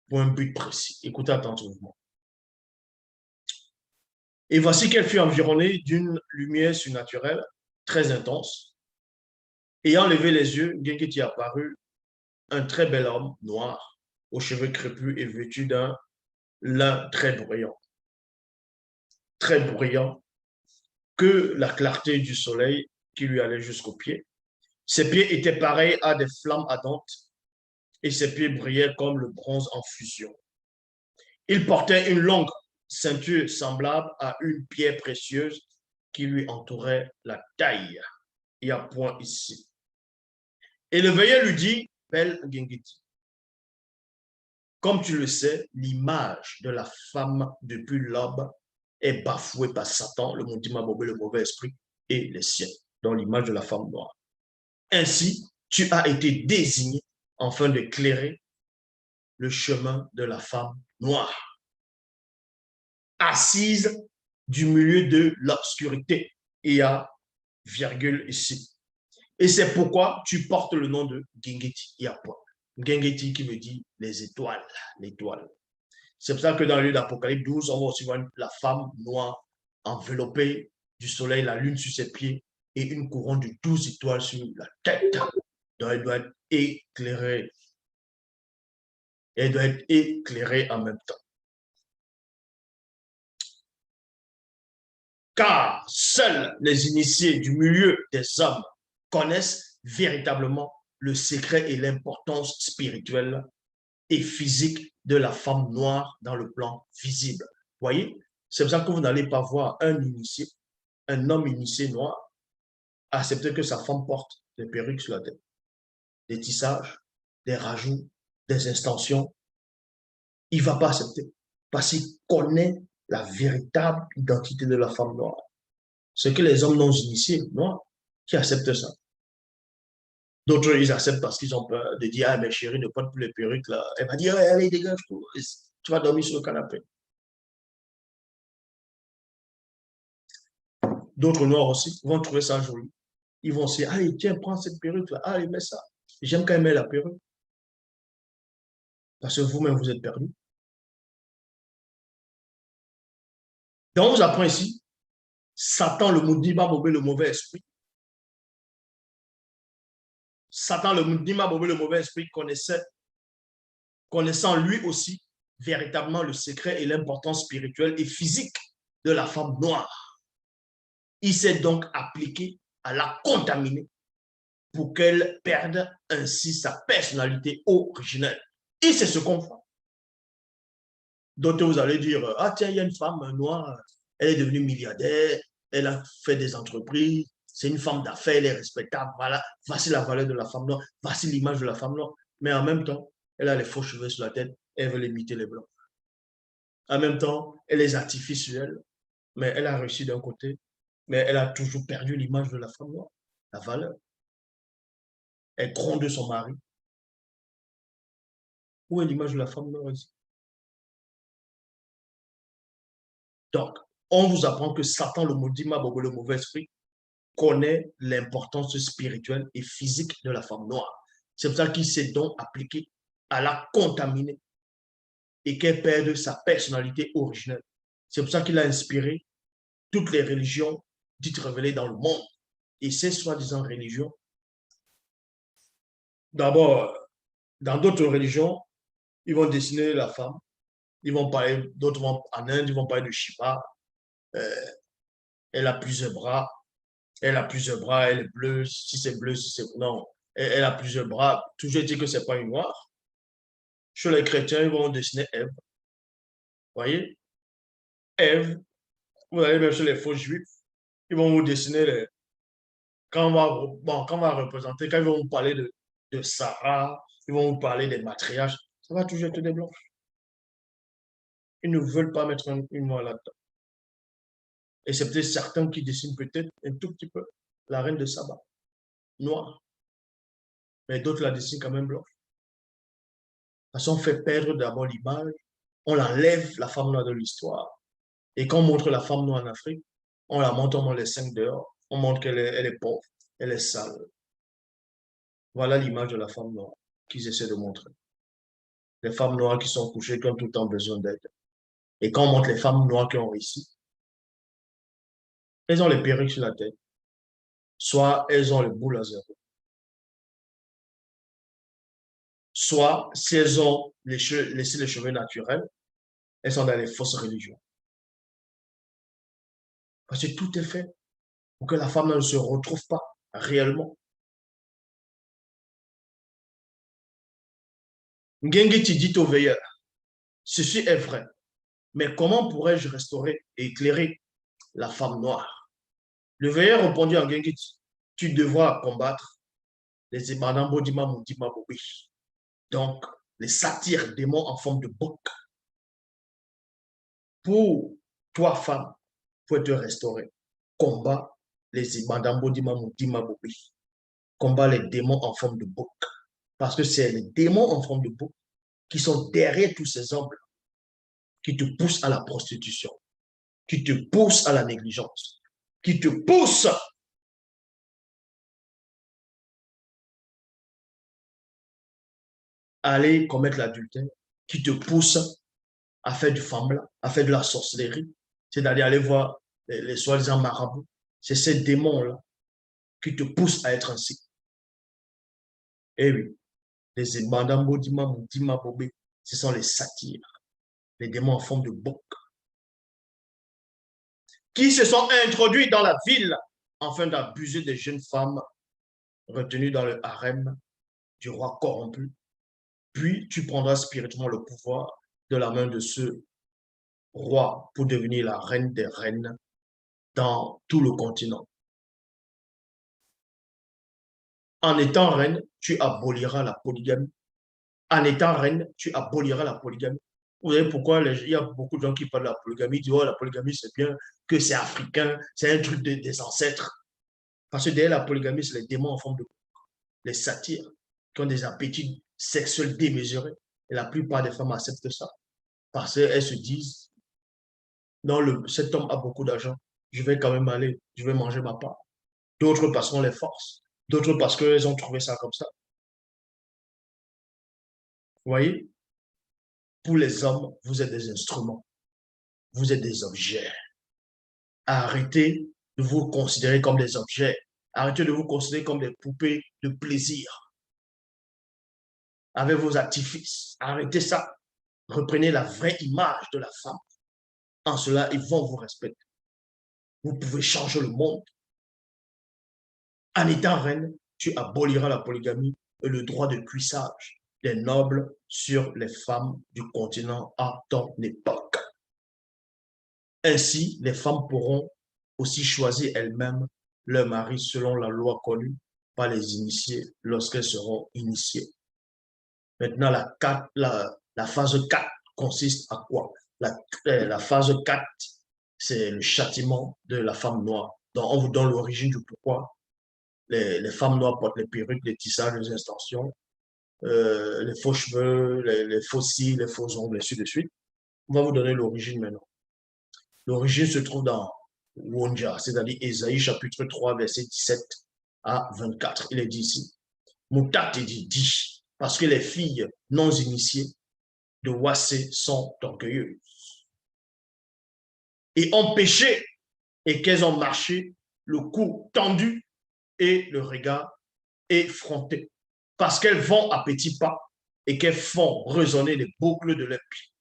pour un but précis. Écoutez attentivement. Et voici qu'elle fut environnée d'une lumière surnaturelle très intense. Ayant levé les yeux, Gengeti apparut un très bel homme noir, aux cheveux crépus et vêtu d'un lin très bruyant, que la clarté du soleil qui lui allait jusqu'aux pieds. Ses pieds étaient pareils à des flammes ardentes et ses pieds brillaient comme le bronze en fusion. Il portait une longue ceinture semblable à une pierre précieuse qui lui entourait la taille. Il y a point ici. Et le veilleur lui dit, belle Gengeti, comme tu le sais, l'image de la femme depuis l'aube est bafouée par Satan, le Montimabobé, le mauvais esprit, et les siens, dans l'image de la femme noire. Ainsi, tu as été désigné afin d'éclairer le chemin de la femme noire, assise du milieu de l'obscurité. Il y a virgule ici. Et c'est pourquoi tu portes le nom de Gengeti. Il y a point. Gengeti qui veut dire les étoiles, l'étoile. C'est pour ça que dans le livre d'Apocalypse 12, on va aussi voir la femme noire enveloppée du soleil, la lune sur ses pieds et une couronne de 12 étoiles sur la tête. Donc elle doit être éclairée. et doit être éclairée en même temps. Car seuls les initiés du milieu des hommes connaissent véritablement le secret et l'importance spirituelle et physique de la femme noire dans le plan visible. Voyez, c'est pour ça que vous n'allez pas voir un initié, un homme initié noir, accepter que sa femme porte des perruques sur la tête, des tissages, des rajouts, des extensions. Il ne va pas accepter parce qu'il connaît la véritable identité de la femme noire. C'est que les hommes non initiés, noirs, qui acceptent ça. D'autres, ils acceptent parce qu'ils ont peur de dire, ah, mais chérie, ne porte plus les perruques là. Elle va dire, allez, dégage, tu vas dormir sur le canapé. D'autres noirs aussi vont trouver ça joli. Ils vont se dire, allez, tiens, prends cette perruque là, allez, mets ça. J'aime quand même la perruque. Parce que vous-même, vous êtes perdu. Donc, on vous apprend ici, Satan, le Moudima Bobé, le mauvais esprit. Satan, le Moudima Bobé, le mauvais esprit, connaissant lui aussi véritablement le secret et l'importance spirituelle et physique de la femme noire. Il s'est donc appliqué à la contaminer pour qu'elle perde ainsi sa personnalité originelle. Et c'est ce qu'on fait. D'autres, vous allez dire, ah tiens, il y a une femme noire, elle est devenue milliardaire, elle a fait des entreprises, c'est une femme d'affaires, elle est respectable, voilà, voici la valeur de la femme noire, voici l'image de la femme noire. Mais en même temps, elle a les faux cheveux sur la tête, elle veut imiter les blancs. En même temps, elle est artificielle, mais elle a réussi d'un côté, mais elle a toujours perdu l'image de la femme noire, la valeur. Elle gronde son mari. Où est l'image de la femme noire ici? Donc, on vous apprend que Satan, le maudit, le mauvais esprit, connaît l'importance spirituelle et physique de la femme noire. C'est pour ça qu'il s'est donc appliqué à la contaminer et qu'elle perde sa personnalité originelle. C'est pour ça qu'il a inspiré toutes les religions dites révélées dans le monde. Et ces soi-disant religions, d'abord, dans d'autres religions, ils vont dessiner la femme, ils vont parler, d'autres vont en Inde, ils vont parler de Shiva, elle a plusieurs bras, elle a plusieurs bras, elle est bleue, si c'est bleu, si c'est... Non, elle a plusieurs bras. Toujours dit que ce n'est pas une noire. Chez les chrétiens, ils vont dessiner Ève. Vous voyez? Ève, vous allez même chez les faux juifs, ils vont vous dessiner les... Quand on va représenter, quand ils vont vous parler de Sarah, ils vont vous parler des matriarches, ça va toujours être des blancs. Ils ne veulent pas mettre une noire là-dedans. Et c'est peut-être certains qui dessinent peut-être un tout petit peu la reine de Saba, noire. Mais d'autres la dessinent quand même blanche. Parce qu'on fait perdre d'abord l'image, on enlève la femme noire de l'histoire. Et quand on montre la femme noire en Afrique, on la montre, on montre les 5 dehors, on montre qu'elle est, elle est pauvre, elle est sale. Voilà l'image de la femme noire qu'ils essaient de montrer. Les femmes noires qui sont couchées, qui ont tout le temps besoin d'aide. Et quand on montre les femmes noires qui ont réussi, elles ont les perruques sur la tête, soit elles ont le boule à zéro, soit si elles ont laissé les cheveux naturels, elles sont dans les fausses religions. Parce que tout est fait pour que la femme ne se retrouve pas réellement. Ngengeti dit au veilleur, ceci est vrai, mais comment pourrais-je restaurer et éclairer la femme noire? Le veilleur répondit à Ngengeti, tu devras combattre les Imanambo Dima Moudima Bobi. Donc, les satyres démons en forme de bouc. Pour toi, femme, pour te restaurer, combat les Imanambo Dima Moudima Bobi. Combat les démons en forme de bouc. Parce que c'est les démons en forme de bouc qui sont derrière tous ces hommes qui te poussent à la prostitution, qui te poussent à la négligence, qui te poussent à aller commettre l'adultère, qui te poussent à faire du fambla, à faire de la sorcellerie, c'est-à-dire aller voir les soi-disant marabouts. C'est ces démons-là qui te poussent à être ainsi. Eh oui, les Madame Bodima, Moutima Bobé, Ce sont les satyres, les démons en forme de bouc, qui se sont introduits dans la ville afin d'abuser des jeunes femmes retenues dans le harem du roi corrompu. Puis tu prendras spirituellement le pouvoir de la main de ce roi pour devenir la reine des reines dans tout le continent. En étant reine, tu aboliras la polygamie. En étant reine, tu aboliras la polygamie. Vous savez pourquoi il y a beaucoup de gens qui parlent de la polygamie, disent, oh, la polygamie, c'est bien, que c'est africain, c'est un truc des ancêtres. Parce que derrière la polygamie, c'est les démons en forme de les satyres, qui ont des appétits sexuels démesurés. Et la plupart des femmes acceptent ça. Parce qu'elles se disent, non, cet homme a beaucoup d'argent, je vais quand même aller, je vais manger ma part. D'autres parce qu'on les force, d'autres parce qu'elles ont trouvé ça comme ça. Vous voyez, pour les hommes, vous êtes des instruments, vous êtes des objets. Arrêtez de vous considérer comme des objets. Arrêtez de vous considérer comme des poupées de plaisir avec vos artifices. Arrêtez ça. Reprenez la vraie image de la femme. En cela, ils vont vous respecter. Vous pouvez changer le monde. En étant reine, tu aboliras la polygamie et le droit de cuissage des nobles sur les femmes du continent à ton époque. Ainsi, les femmes pourront aussi choisir elles-mêmes leur mari selon la loi connue par les initiés lorsqu'elles seront initiées. Maintenant, la phase 4 consiste à quoi? La phase 4, c'est le châtiment de la femme noire. Donc, on vous donne l'origine du pourquoi les femmes noires portent les perruques, les tissages, les extensions, les faux cheveux, les faux cils, les faux ongles, et ainsi de suite. On va vous donner l'origine maintenant. L'origine se trouve dans Wonja, c'est-à-dire Ésaïe chapitre 3, verset 17 à 24. Il est dit ici, Moutat dit, parce que les filles non initiées de Wassé sont orgueilleuses et ont péché et qu'elles ont marché le cou tendu et le regard effronté, parce qu'elles vont à petits pas et qu'elles font résonner les boucles de leurs pieds.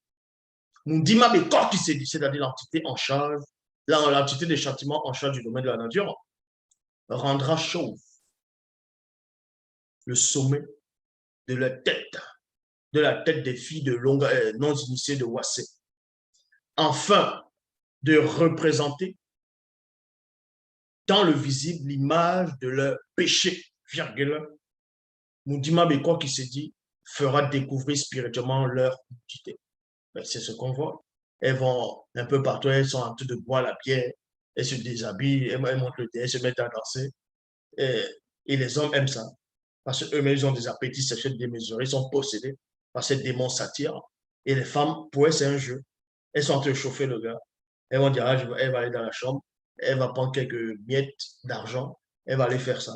Nous dit mais corps qui s'est dit, c'est-à-dire l'entité en charge, l'entité des châtiments en charge du domaine de la nature, rendra chauve le sommet de la tête des filles de longue, non initiées de Wassé, afin de représenter dans le visible l'image de leur péché, virgule. Moudima Bekwa qui se dit fera découvrir spirituellement leur identité. C'est ce qu'on voit. Elles vont un peu partout, elles sont en train de boire la bière, elles se déshabillent, elles montent le thé, elles se mettent à danser. Et les hommes aiment ça. Parce qu'eux-mêmes, ils ont des appétits sexuels démesurés, ils sont possédés par ces démons satyres. Et les femmes, pour elles, c'est un jeu. Elles sont en train de chauffer le gars. Elles vont dire, ah, elle va aller dans la chambre, elle va prendre quelques miettes d'argent, elle va aller faire ça.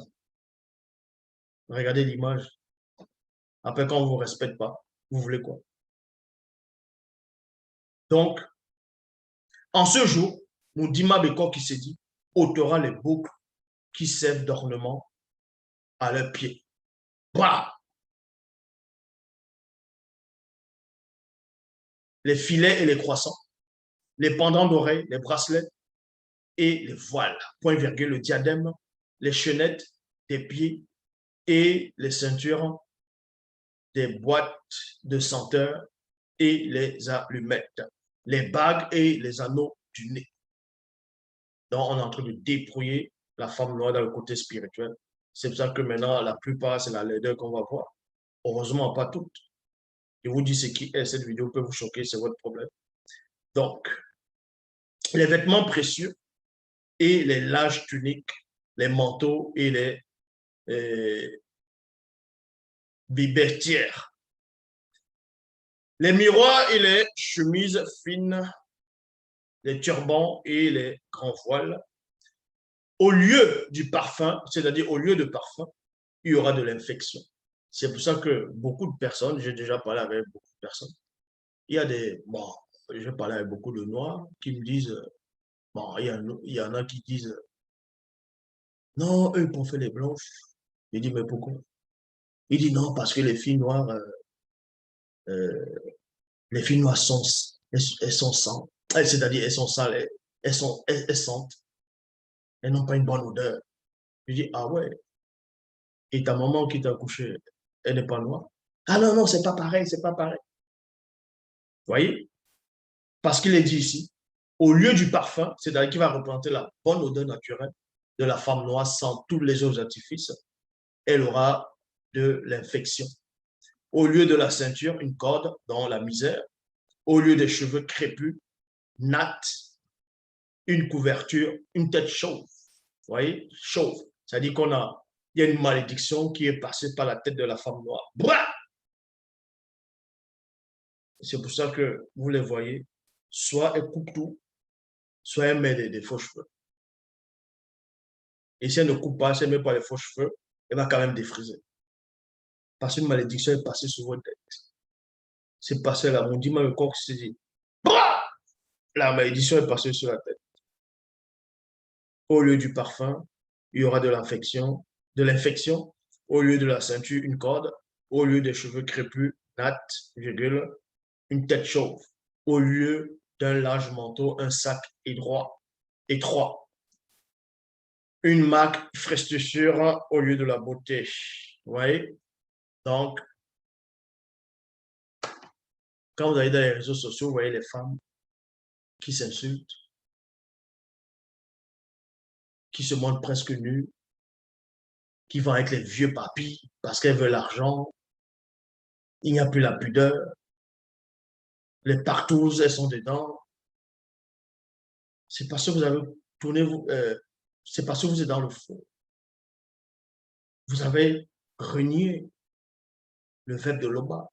Regardez l'image. Après, quand on ne vous respecte pas, vous voulez quoi? Donc, en ce jour, Moudima Beko qui s'est dit, ôtera les boucles qui servent d'ornement à leurs pieds. Bah! Les filets et les croissants, les pendants d'oreilles, les bracelets et les voiles, point virgule, le diadème, les chaînettes des pieds et les ceintures, des boîtes de senteurs et les allumettes, les bagues et les anneaux du nez. Donc, on est en train de dépouiller la femme noire dans le côté spirituel. C'est pour ça que maintenant, la plupart, c'est la laideur qu'on va voir. Heureusement, pas toutes. Je vous dis ce qui est, cette vidéo peut vous choquer, c'est votre problème. Donc, les vêtements précieux et les larges tuniques, les manteaux et les bibetières. Les miroirs et les chemises fines, les turbans et les grands voiles. Au lieu du parfum, c'est-à-dire au lieu de parfum, il y aura de l'infection. C'est pour ça que beaucoup de personnes, j'ai déjà parlé avec beaucoup de personnes, il y a des, bon, je parlé avec beaucoup de noirs qui me disent, bon, il y en a qui disent, non, eux, ils faire les blanches. Je dis, mais pourquoi? Il dit, non, parce que les filles noires, Les filles noires sont, elles sont sales, c'est-à-dire elles sont sales, elles sentent, elles n'ont pas une bonne odeur. Je dis, ah ouais, et ta maman qui t'a accouché, elle n'est pas noire. Ah non, non, c'est pas pareil, c'est pas pareil. Vous voyez? Parce qu'il est dit ici, au lieu du parfum, c'est-à-dire qui va représenter la bonne odeur naturelle de la femme noire sans tous les autres artifices, elle aura de l'infection. Au lieu de la ceinture, une corde dans la misère. Au lieu des cheveux crépus, natte, une couverture, une tête chauve. Vous voyez? Chauve. C'est-à-dire il y a une malédiction qui est passée par la tête de la femme noire. C'est pour ça que vous les voyez, soit elle coupe tout, soit elle met des faux cheveux. Et si elle ne coupe pas, si elle ne met pas les faux cheveux, elle va quand même défriser. Parce qu'une malédiction est passée sur votre tête. C'est passé là, mon dimanche, le coq s'est dit, la malédiction est passée sur la tête. Au lieu du parfum, il y aura de l'infection. Au lieu de la ceinture, une corde. Au lieu des cheveux crépus, natte, virgule, une tête chauve. Au lieu d'un large manteau, un sac étroit. Une marque frestissure au lieu de la beauté. Vous voyez? Donc, quand vous allez dans les réseaux sociaux, vous voyez les femmes qui s'insultent, qui se montrent presque nues, qui vont avec les vieux papis parce qu'elles veulent l'argent. Il n'y a plus la pudeur. Les partous, elles sont dedans. C'est parce que vous avez tourné, c'est parce que vous êtes dans le faux. Vous avez renié le verbe de l'Oba.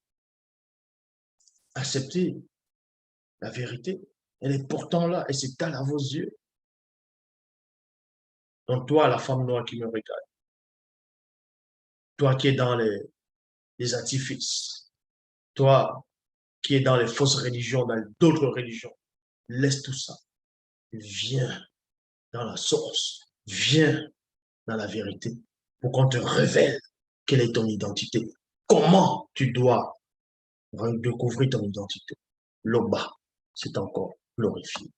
Acceptez la vérité. Elle est pourtant là et c'est à vos yeux. Donc toi, la femme noire qui me regarde, toi qui es dans les artifices, toi qui es dans les fausses religions, dans d'autres religions, laisse tout ça. Viens dans la source. Viens dans la vérité pour qu'on te révèle quelle est ton identité. Comment tu dois découvrir ton identité. L'Oba, c'est encore glorifié.